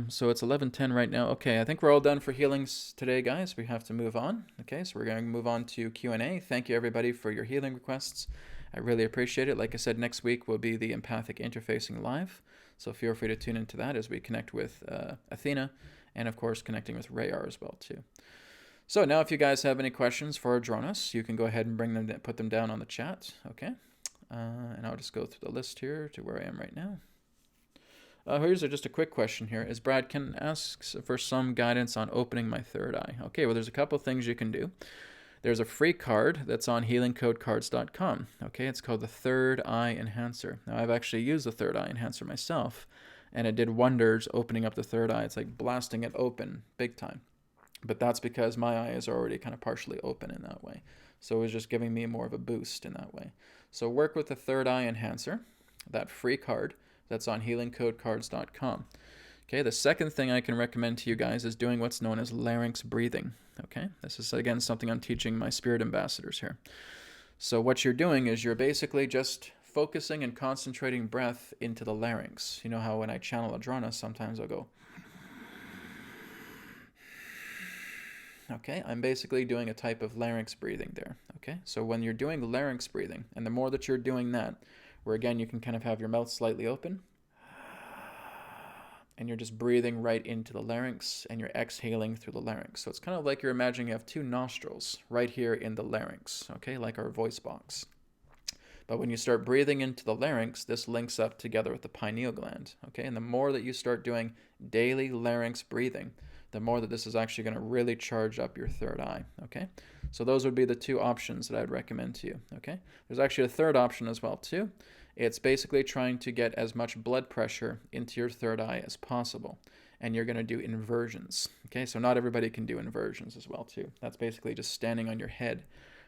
So it's 11:10 right now. Okay, I think we're all done for healings today, guys. We have to move on, okay? So we're going to move on to Q&A. Thank you, everybody, for your healing requests. I really appreciate it. Like I said, next week will be the Empathic Interfacing Live, so feel free to tune into that as we connect with Athena and, of course, connecting with Rayar as well, too. So now if you guys have any questions for Adronis, you can go ahead and put them down on the chat, okay? And I'll just go through the list here to where I am right now. Here's just a quick question here. Is Brad can ask for some guidance on opening my third eye. Okay, well, there's a couple things you can do. There's a free card that's on healingcodecards.com. Okay, it's called the Third Eye Enhancer. Now, I've actually used the Third Eye Enhancer myself, and it did wonders opening up the third eye. It's like blasting it open big time. But that's because my eye is already kind of partially open in that way. So it was just giving me more of a boost in that way. So work with the third eye enhancer, that free card that's on healingcodecards.com. Okay, the second thing I can recommend to you guys is doing what's known as larynx breathing. Okay, this is again something I'm teaching my spirit ambassadors here. So what you're doing is you're basically just focusing and concentrating breath into the larynx. You know how when I channel Adronis, sometimes I'll go, okay, I'm basically doing a type of larynx breathing there. Okay, so when you're doing larynx breathing, and the more that you're doing that, where again you can kind of have your mouth slightly open, and you're just breathing right into the larynx, and you're exhaling through the larynx. So it's kind of like you're imagining you have two nostrils right here in the larynx, okay, like our voice box. But when you start breathing into the larynx, this links up together with the pineal gland, okay? And the more that you start doing daily larynx breathing, the more that this is actually going to really charge up your third eye, okay? So those would be the two options that I'd recommend to you, okay? There's actually a third option as well, too. It's basically trying to get as much blood pressure into your third eye as possible. And you're going to do inversions, okay? So not everybody can do inversions as well, too. That's basically just standing on your head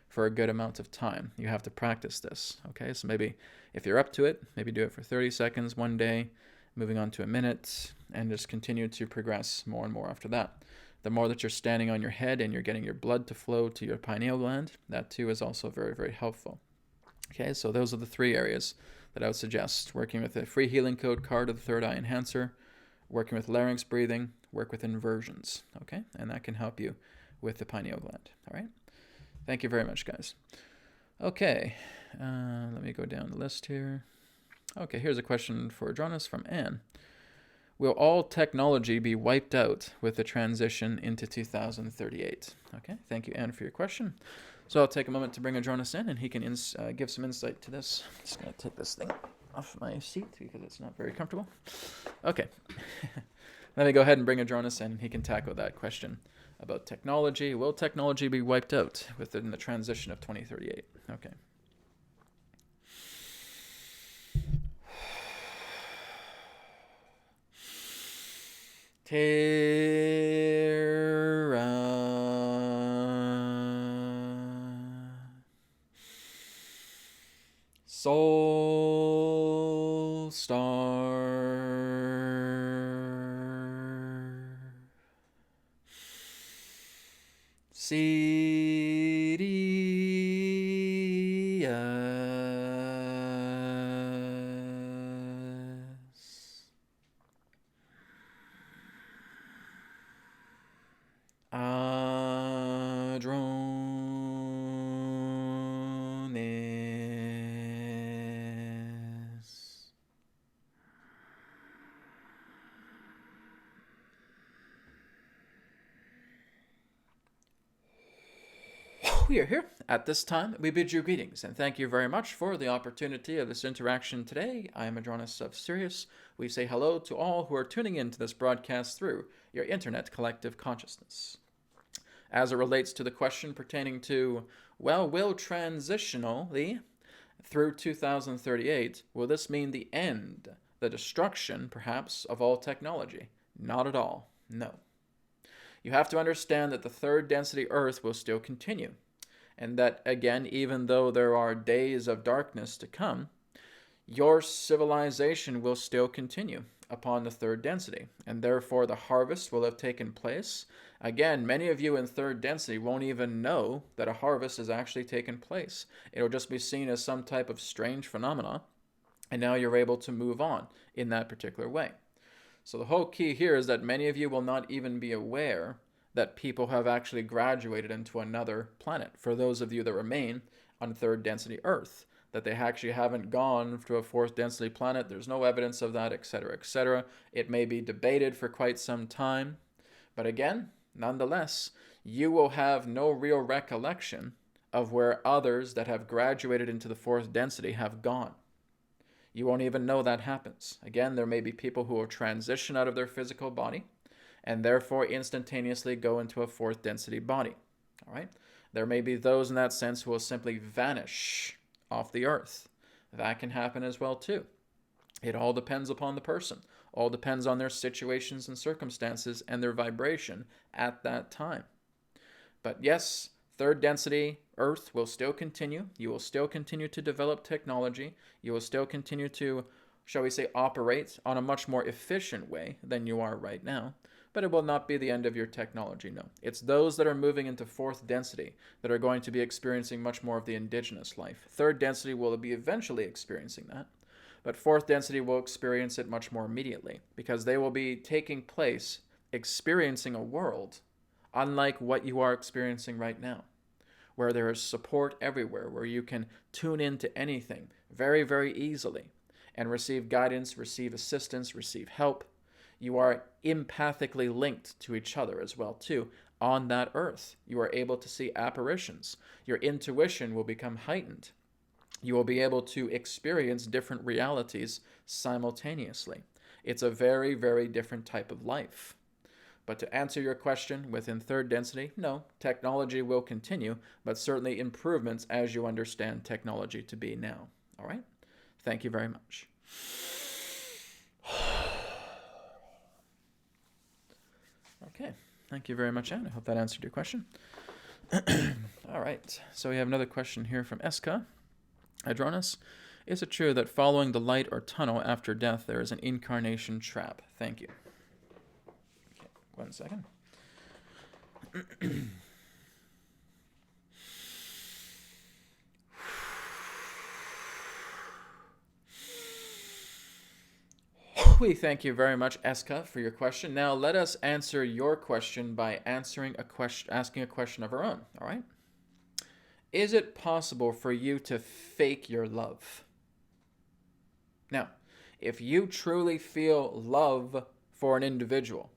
for a good amount of time. You have to practice this, okay? So maybe if you're up to it, maybe do it for 30 seconds one day, moving on to a minute, and just continue to progress more and more after that. The more that you're standing on your head and you're getting your blood to flow to your pineal gland, that too is also very, very helpful. Okay, so those are the three areas that I would suggest. Working with a free healing code card of the third eye enhancer, working with larynx breathing, work with inversions, okay? And that can help you with the pineal gland, all right? Thank you very much, guys. Okay, let me go down the list here. Okay, here's a question for Adronis from Anne. Will all technology be wiped out with the transition into 2038? Okay, thank you, Anne, for your question. So I'll take a moment to bring Adronis in, and he can give some insight to this. I'm just going to take this thing off my seat because it's not very comfortable. Okay, let me go ahead and bring Adronis in, and he can tackle that question about technology. Will technology be wiped out within the transition of 2038? Okay. Terra Soul Star Sirius Adronis We are here. At this time, we bid you greetings, and thank you very much for the opportunity of this interaction today. I am Adronis of Sirius. We say hello to all who are tuning in to this broadcast through your internet collective consciousness. As it relates to the question pertaining to, well, will transitionally through 2038, will this mean the end, the destruction, perhaps, of all technology? Not at all. No. You have to understand that the third density Earth will still continue. And that, again, even though there are days of darkness to come, your civilization will still continue upon the third density. And therefore, the harvest will have taken place. Again, many of you in third density won't even know that a harvest has actually taken place. It'll just be seen as some type of strange phenomena. And now you're able to move on in that particular way. So the whole key here is that many of you will not even be aware that people have actually graduated into another planet. For those of you that remain on third density Earth, that they actually haven't gone to a fourth density planet. There's no evidence of that, etc., etc. It may be debated for quite some time. But again, nonetheless, you will have no real recollection of where others that have graduated into the fourth density have gone. You won't even know that happens. Again, there may be people who will transition out of their physical body and therefore instantaneously go into a fourth density body. All right? There may be those in that sense who will simply vanish off the earth. That can happen as well too. It all depends upon the person. All depends on their situations and circumstances and their vibration at that time. But yes, third density Earth will still continue. You will still continue to develop technology. You will still continue to, shall we say, operate on a much more efficient way than you are right now. But it will not be the end of your technology, no. It's those that are moving into fourth density that are going to be experiencing much more of the indigenous life. Third density will be eventually experiencing that. But fourth density will experience it much more immediately because they will be taking place, experiencing a world unlike what you are experiencing right now, where there is support everywhere, where you can tune into anything very, very easily and receive guidance, receive assistance, receive help. You are empathically linked to each other as well, too. On that earth, you are able to see apparitions. Your intuition will become heightened. You will be able to experience different realities simultaneously. It's a very, very different type of life. But to answer your question, within third density, no, technology will continue, but certainly improvements as you understand technology to be now. All right? Thank you very much. Okay, thank you very much, Anne. I hope that answered your question. All right, so we have another question here from Eska. Adronis, is it true that following the light or tunnel after death there is an incarnation trap? Thank you. Okay, 1 second. We thank you very much, Eska, for your question. Now let us answer your question by asking a question of our own. All right? Is it possible for you to fake your love? Now, if you truly feel love for an individual,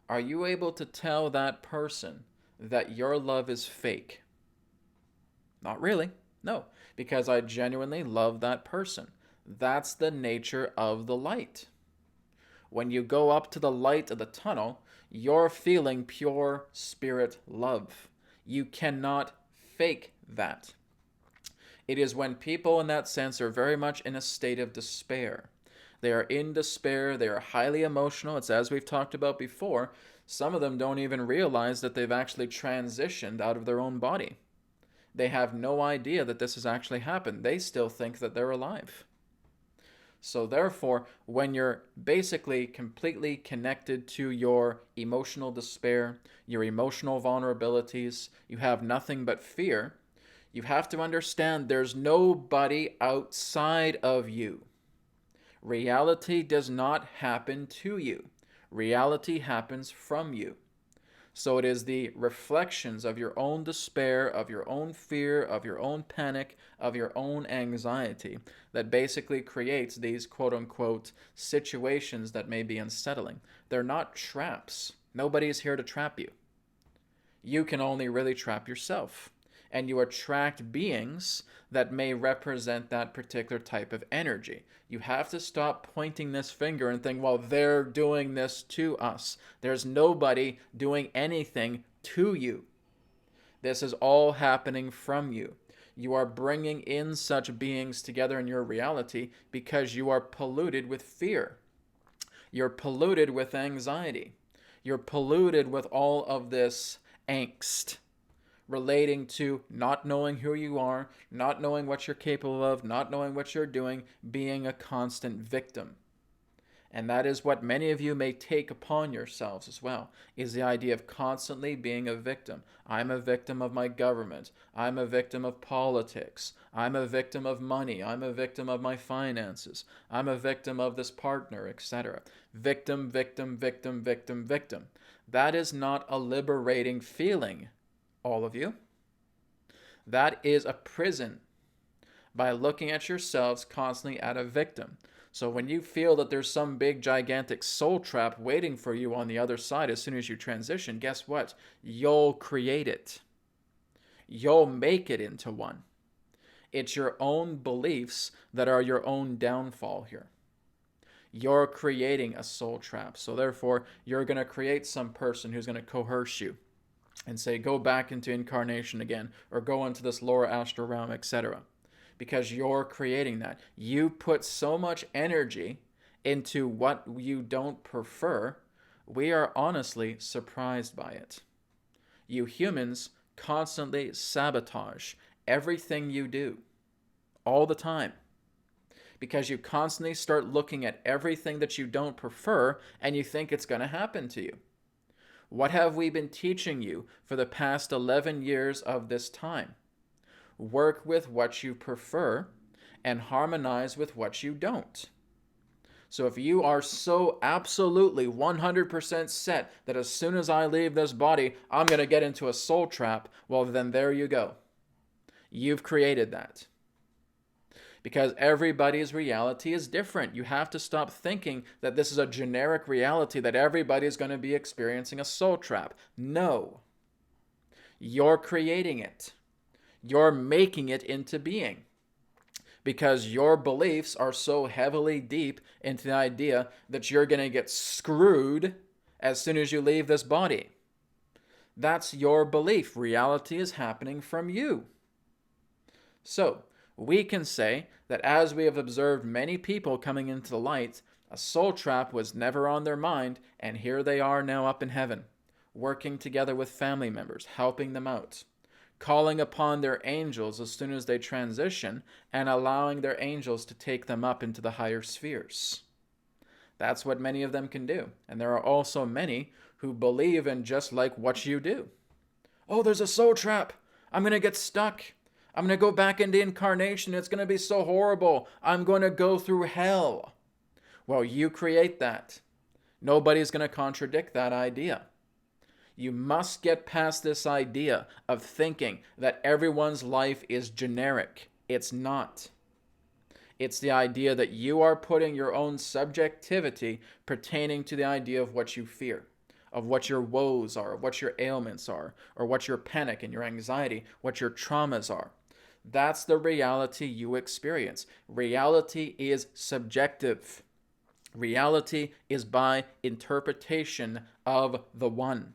are you able to tell that person that your love is fake? Not really. No, because I genuinely love that person. That's the nature of the light. When you go up to the light of the tunnel, you're feeling pure spirit love. You cannot fake that. It is when people in that sense are very much in a state of despair. They are in despair, they are highly emotional. It's as we've talked about before, some of them don't even realize that they've actually transitioned out of their own body. They have no idea that this has actually happened. They still think that they're alive. So therefore, when you're basically completely connected to your emotional despair, your emotional vulnerabilities, you have nothing but fear, you have to understand there's nobody outside of you. Reality does not happen to you. Reality happens from you. So it is the reflections of your own despair, of your own fear, of your own panic, of your own anxiety that basically creates these quote-unquote situations that may be unsettling. They're not traps. Nobody's here to trap you. You can only really trap yourself. And you attract beings that may represent that particular type of energy. You have to stop pointing this finger and think, well, they're doing this to us. There's nobody doing anything to you. This is all happening from you. You are bringing in such beings together in your reality because you are polluted with fear. You're polluted with anxiety. You're polluted with all of this angst relating to not knowing who you are, not knowing what you're capable of, not knowing what you're doing, being a constant victim. And that is what many of you may take upon yourselves as well, is the idea of constantly being a victim. I'm a victim of my government. I'm a victim of politics. I'm a victim of money. I'm a victim of my finances. I'm a victim of this partner, etc. Victim, victim, victim, victim, victim. That is not a liberating feeling, all of you. That is a prison by looking at yourselves constantly as a victim. So when you feel that there's some big gigantic soul trap waiting for you on the other side as soon as you transition, guess what? You'll create it. You'll make it into one. It's your own beliefs that are your own downfall here. You're creating a soul trap. So therefore, you're going to create some person who's going to coerce you and say, go back into incarnation again, or go into this lower astral realm, etc. Because you're creating that. You put so much energy into what you don't prefer, we are honestly surprised by it. You humans constantly sabotage everything you do, all the time, because you constantly start looking at everything that you don't prefer and you think it's going to happen to you. What have we been teaching you for the past 11 years of this time? Work with what you prefer and harmonize with what you don't. So if you are so absolutely 100% set that as soon as I leave this body, I'm going to get into a soul trap, well, then there you go. You've created that. Because everybody's reality is different. You have to stop thinking that this is a generic reality, that everybody's going to be experiencing a soul trap. No. You're creating it. You're making it into being. Because your beliefs are so heavily deep into the idea that you're going to get screwed as soon as you leave this body. That's your belief. Reality is happening from you. So, we can say that as we have observed many people coming into the light, a soul trap was never on their mind, and here they are now up in heaven, working together with family members, helping them out, calling upon their angels as soon as they transition, and allowing their angels to take them up into the higher spheres. That's what many of them can do. And there are also many who believe in just like what you do. Oh, there's a soul trap. I'm going to get stuck. I'm going to go back into incarnation. It's going to be so horrible. I'm going to go through hell. Well, you create that. Nobody's going to contradict that idea. You must get past this idea of thinking that everyone's life is generic. It's not. It's the idea that you are putting your own subjectivity pertaining to the idea of what you fear, of what your woes are, what your ailments are, or what your panic and your anxiety, what your traumas are. That's the reality you experience. Reality is subjective. Reality is by interpretation of the one.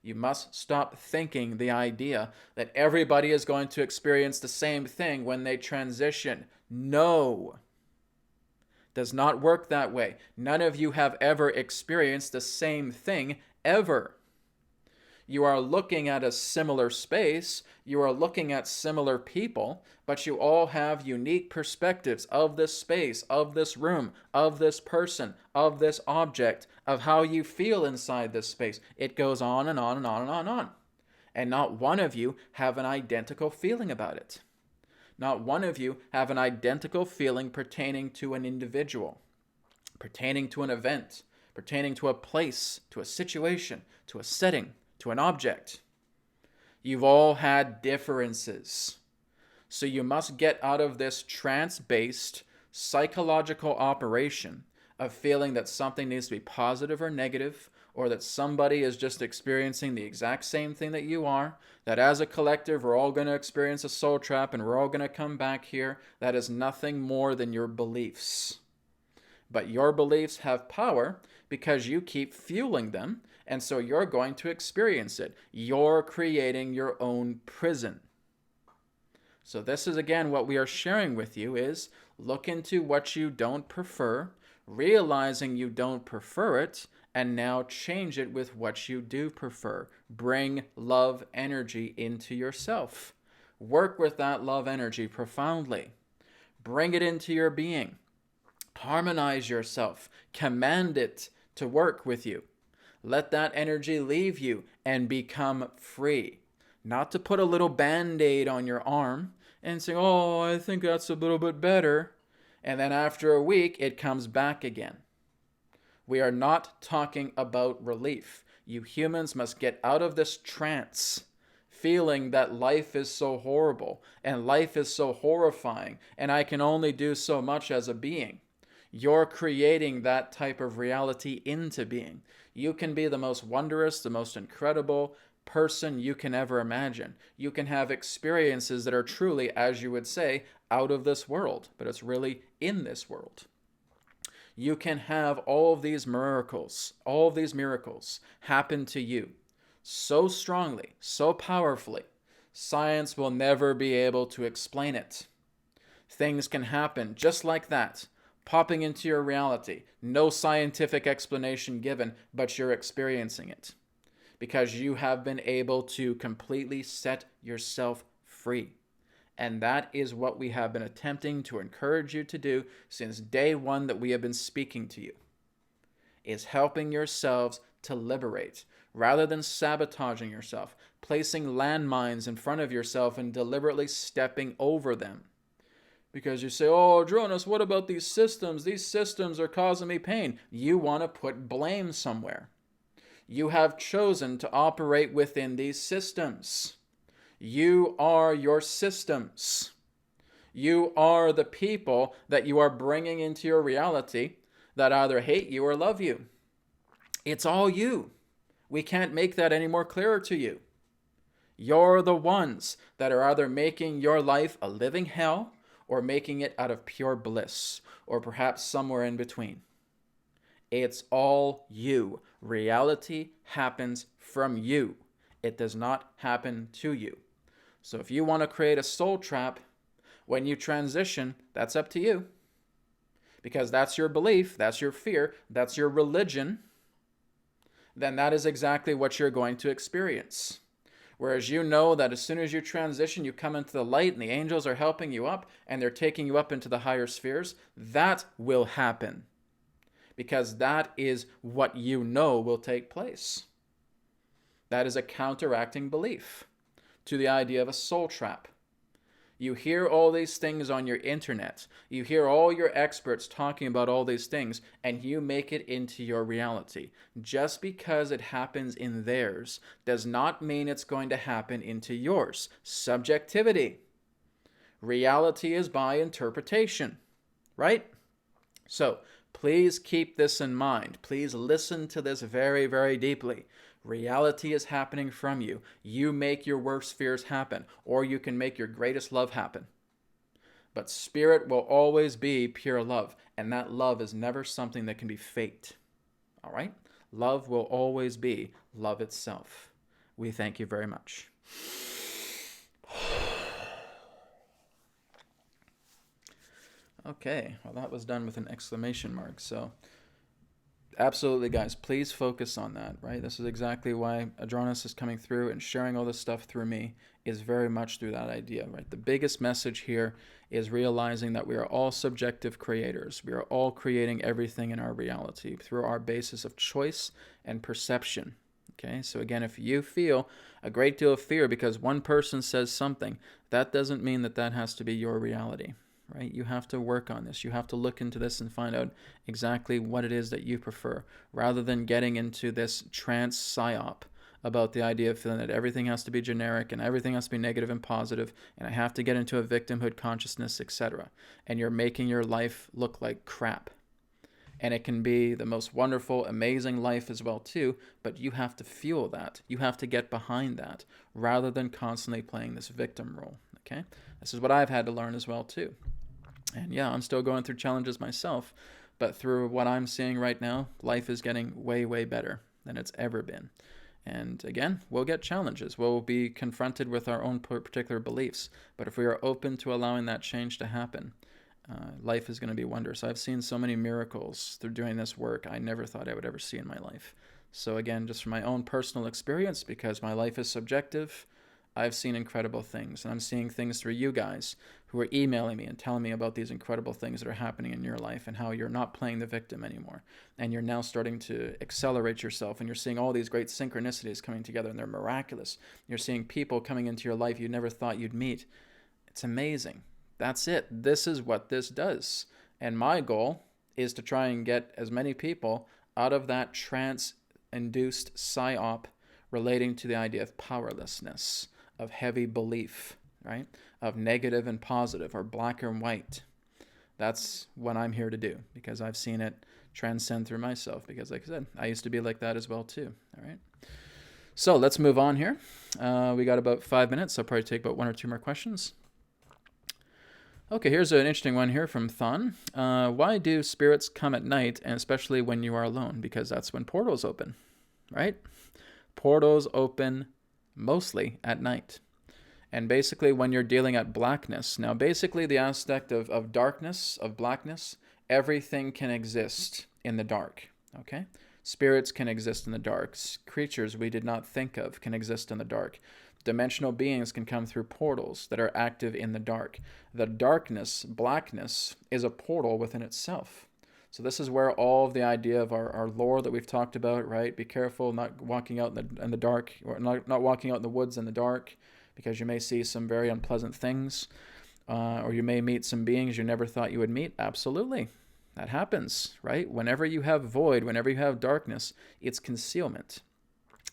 You must stop thinking the idea that everybody is going to experience the same thing when they transition. No. Does not work that way. None of you have ever experienced the same thing ever. You are looking at a similar space, you are looking at similar people, but you all have unique perspectives of this space, of this room, of this person, of this object, of how you feel inside this space. It goes on and on and on and on and on. And not one of you have an identical feeling about it. Not one of you have an identical feeling pertaining to an individual, pertaining to an event, pertaining to a place, to a situation, to a setting, to an object. You've all had differences. So you must get out of this trance-based psychological operation of feeling that something needs to be positive or negative, or that somebody is just experiencing the exact same thing that you are, that as a collective we're all going to experience a soul trap and we're all going to come back here. That is nothing more than your beliefs. But your beliefs have power because you keep fueling them, and so you're going to experience it. You're creating your own prison. So this is again what we are sharing with you is look into what you don't prefer, realizing you don't prefer it, and now change it with what you do prefer. Bring love energy into yourself. Work with that love energy profoundly. Bring it into your being. Harmonize yourself. Command it to work with you. Let that energy leave you and become free. Not to put a little band-aid on your arm and say, oh, I think that's a little bit better. And then after a week, it comes back again. We are not talking about relief. You humans must get out of this trance, feeling that life is so horrible and life is so horrifying and I can only do so much as a being. You're creating that type of reality into being. You can be the most wondrous, the most incredible person you can ever imagine. You can have experiences that are truly, as you would say, out of this world, but it's really in this world. You can have all of these miracles happen to you so strongly, so powerfully, science will never be able to explain it. Things can happen just like that, popping into your reality. No scientific explanation given, but you're experiencing it because you have been able to completely set yourself free. And that is what we have been attempting to encourage you to do since day one that we have been speaking to you, is helping yourselves to liberate rather than sabotaging yourself, placing landmines in front of yourself and deliberately stepping over them. Because you say, oh, Adronis, what about these systems? These systems are causing me pain. You want to put blame somewhere. You have chosen to operate within these systems. You are your systems. You are the people that you are bringing into your reality that either hate you or love you. It's all you. We can't make that any more clearer to you. You're the ones that are either making your life a living hell or making it out of pure bliss, or perhaps somewhere in between. It's all you. Reality happens from you. It does not happen to you. So if you want to create a soul trap when you transition, that's up to you. Because that's your belief, that's your fear, that's your religion, then that is exactly what you're going to experience. Whereas you know that as soon as you transition, you come into the light and the angels are helping you up and they're taking you up into the higher spheres, that will happen. Because that is what you know will take place. That is a counteracting belief to the idea of a soul trap. You hear all these things on your internet. You hear all your experts talking about all these things, and you make it into your reality. Just because it happens in theirs does not mean it's going to happen into yours. Subjectivity. Reality is by interpretation, right? So, please keep this in mind. Please listen to this very, very deeply. Reality is happening from you. You make your worst fears happen, or you can make your greatest love happen. But spirit will always be pure love, and that love is never something that can be faked. All right? Love will always be love itself. We thank you very much. Okay, well, that was done with an exclamation mark, so absolutely, guys, please focus on that, right? This is exactly why Adronis is coming through and sharing all this stuff through me, is very much through that idea, right? The biggest message here is realizing that we are all subjective creators. We are all creating everything in our reality through our basis of choice and perception. Okay, so again, if you feel a great deal of fear because one person says something, that doesn't mean that that has to be your reality. Right? You have to work on this. You have to look into this and find out exactly what it is that you prefer, rather than getting into this trance psyop about the idea of feeling that everything has to be generic and everything has to be negative and positive, and I have to get into a victimhood consciousness, etc. And you're making your life look like crap. And it can be the most wonderful, amazing life as well too, but you have to fuel that. You have to get behind that, rather than constantly playing this victim role. Okay? This is what I've had to learn as well too. And yeah, I'm still going through challenges myself, but through what I'm seeing right now, life is getting way, way better than it's ever been. And again, we'll get challenges. We'll be confronted with our own particular beliefs. But if we are open to allowing that change to happen, life is going to be wondrous. I've seen so many miracles through doing this work I never thought I would ever see in my life. So again, just from my own personal experience, because my life is subjective, I've seen incredible things, and I'm seeing things through you guys who are emailing me and telling me about these incredible things that are happening in your life and how you're not playing the victim anymore. And you're now starting to accelerate yourself, and you're seeing all these great synchronicities coming together, and they're miraculous. You're seeing people coming into your life you never thought you'd meet. It's amazing. That's it. This is what this does. And my goal is to try and get as many people out of that trance-induced psyop relating to the idea of powerlessness, of heavy belief, right? Of negative and positive, or black and white. That's what I'm here to do, because I've seen it transcend through myself, because like I said, I used to be like that as well too, all right? So let's move on here. We got about 5 minutes, so I'll probably take about 1 or 2 more questions. Okay, here's an interesting one here from Thon. Why do spirits come at night, and especially when you are alone? Because that's when portals open, right? Portals open mostly at night. And basically when you're dealing at blackness, now basically the aspect of darkness, of blackness, everything can exist in the dark, okay? Spirits can exist in the dark. Creatures we did not think of can exist in the dark. Dimensional beings can come through portals that are active in the dark. The darkness, blackness, is a portal within itself. So this is where all of the idea of our lore that we've talked about, right? Be careful not walking out in the dark, or not walking out in the woods in the dark, because you may see some very unpleasant things, or you may meet some beings you never thought you would meet. Absolutely. That happens, right? Whenever you have void, whenever you have darkness, it's concealment.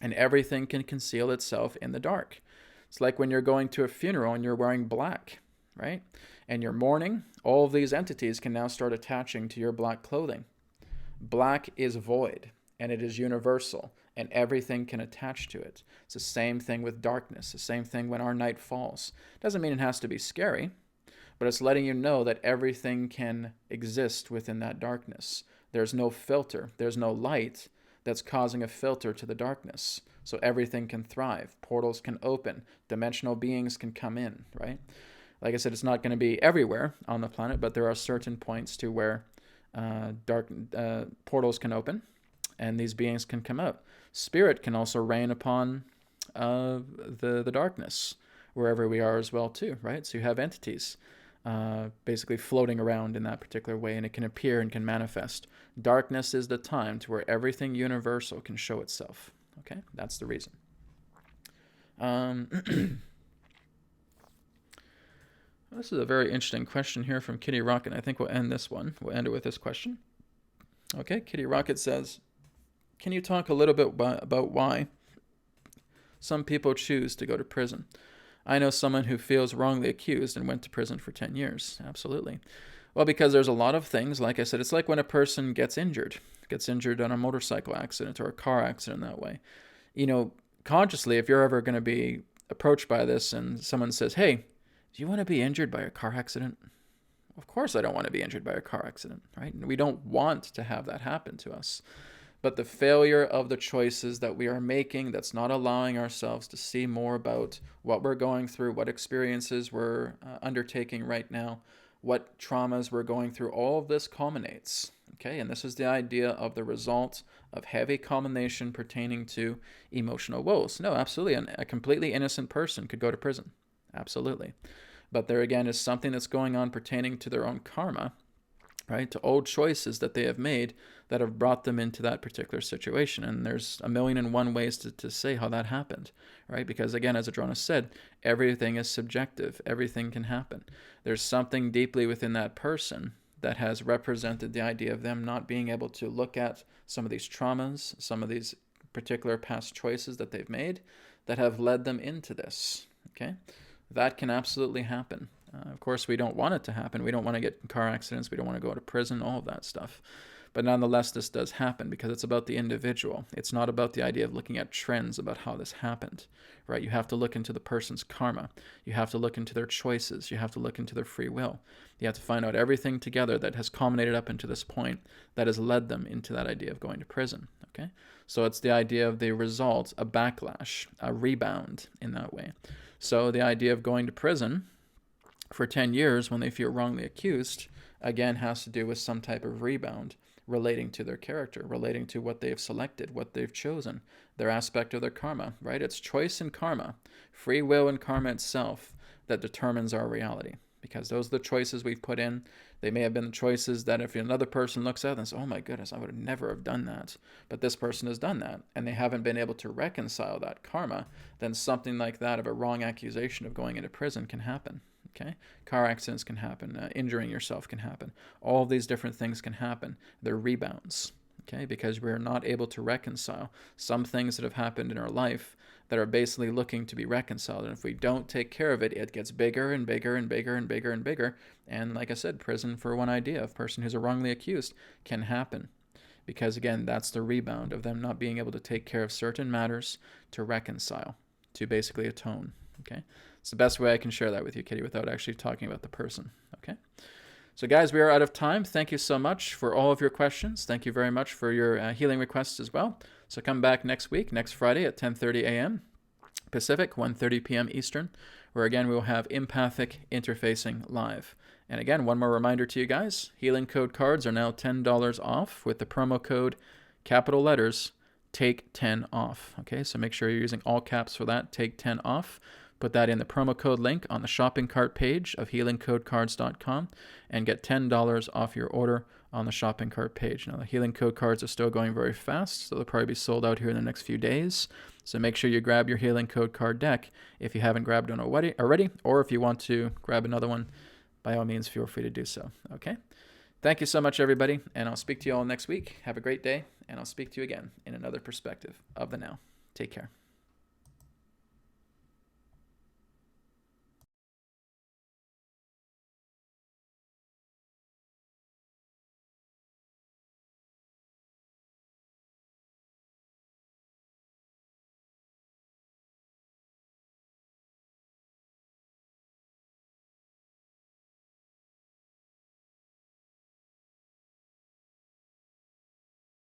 And everything can conceal itself in the dark. It's like when you're going to a funeral and you're wearing black, right? And you're mourning, all of these entities can now start attaching to your black clothing. Black is void, and it is universal, and everything can attach to it. It's the same thing with darkness, the same thing when our night falls. Doesn't mean it has to be scary, but it's letting you know that everything can exist within that darkness. There's no filter. There's no light that's causing a filter to the darkness. So everything can thrive. Portals can open. Dimensional beings can come in, right? Like I said, it's not going to be everywhere on the planet, but there are certain points to where portals can open and these beings can come out. Spirit can also reign upon the darkness wherever we are as well too, right? So you have entities basically floating around in that particular way, and it can appear and can manifest. Darkness is the time to where everything universal can show itself. Okay, that's the reason. This is a very interesting question here from Kitty Rocket. I think we'll end this one. We'll end it with this question. Okay, Kitty Rocket says, can you talk a little bit about why some people choose to go to prison? I know someone who feels wrongly accused and went to prison for 10 years. Absolutely. Well, because there's a lot of things, like I said, it's like when a person gets injured on a motorcycle accident or a car accident that way. You know, consciously, if you're ever going to be approached by this and someone says, hey, do you want to be injured by a car accident? Of course I don't want to be injured by a car accident, right? We don't want to have that happen to us. But the failure of the choices that we are making, that's not allowing ourselves to see more about what we're going through, what experiences we're undertaking right now, what traumas we're going through, all of this culminates. Okay, and this is the idea of the result of heavy culmination pertaining to emotional woes. No, absolutely, a completely innocent person could go to prison. Absolutely. But there again is something that's going on pertaining to their own karma, right, to old choices that they have made that have brought them into that particular situation. And there's 1,000,001 ways to say how that happened, right? Because again, as Adronis said, everything is subjective. Everything can happen. There's something deeply within that person that has represented the idea of them not being able to look at some of these traumas, some of these particular past choices that they've made that have led them into this, okay? That can absolutely happen. Of course, we don't want it to happen. We don't want to get in car accidents. We don't want to go to prison, all of that stuff. But nonetheless, this does happen because it's about the individual. It's not about the idea of looking at trends about how this happened, right? You have to look into the person's karma. You have to look into their choices. You have to look into their free will. You have to find out everything together that has culminated up into this point that has led them into that idea of going to prison, okay? So it's the idea of the result, a backlash, a rebound in that way. So the idea of going to prison for 10 years when they feel wrongly accused, again, has to do with some type of rebound relating to their character, relating to what they've selected, what they've chosen, their aspect of their karma, right? It's choice and karma, free will and karma itself that determines our reality. Because those are the choices we've put in. They may have been the choices that if another person looks at and says, oh my goodness, I would have never have done that. But this person has done that, and they haven't been able to reconcile that karma, then something like that of a wrong accusation of going into prison can happen. Okay, car accidents can happen, injuring yourself can happen. All of these different things can happen. They're rebounds, okay, because we're not able to reconcile some things that have happened in our life that are basically looking to be reconciled. And if we don't take care of it, it gets bigger and bigger and bigger and bigger and bigger. And like I said, prison for one idea, a person who's wrongly accused, can happen. Because again, that's the rebound of them not being able to take care of certain matters to reconcile, to basically atone, okay? It's the best way I can share that with you, Kitty, without actually talking about the person, okay? So guys, we are out of time. Thank you so much for all of your questions. Thank you very much for your healing requests as well. So come back next week, next Friday at 10:30 a.m. Pacific, 1:30 p.m. Eastern. where again, we will have empathic interfacing live. And again, one more reminder to you guys, Healing Code cards are now $10 off with the promo code, capital letters, take 10 off. Okay, so make sure you're using all caps for that, take 10 off. Put that in the promo code link on the shopping cart page of healingcodecards.com and get $10 off your order on the shopping cart page. Now, the Healing Code cards are still going very fast, so they'll probably be sold out here in the next few days. So make sure you grab your Healing Code card deck if you haven't grabbed one already, or if you want to grab another one, by all means, feel free to do so. Okay? Thank you so much, everybody, and I'll speak to you all next week. Have a great day, and I'll speak to you again in another perspective of the now. Take care.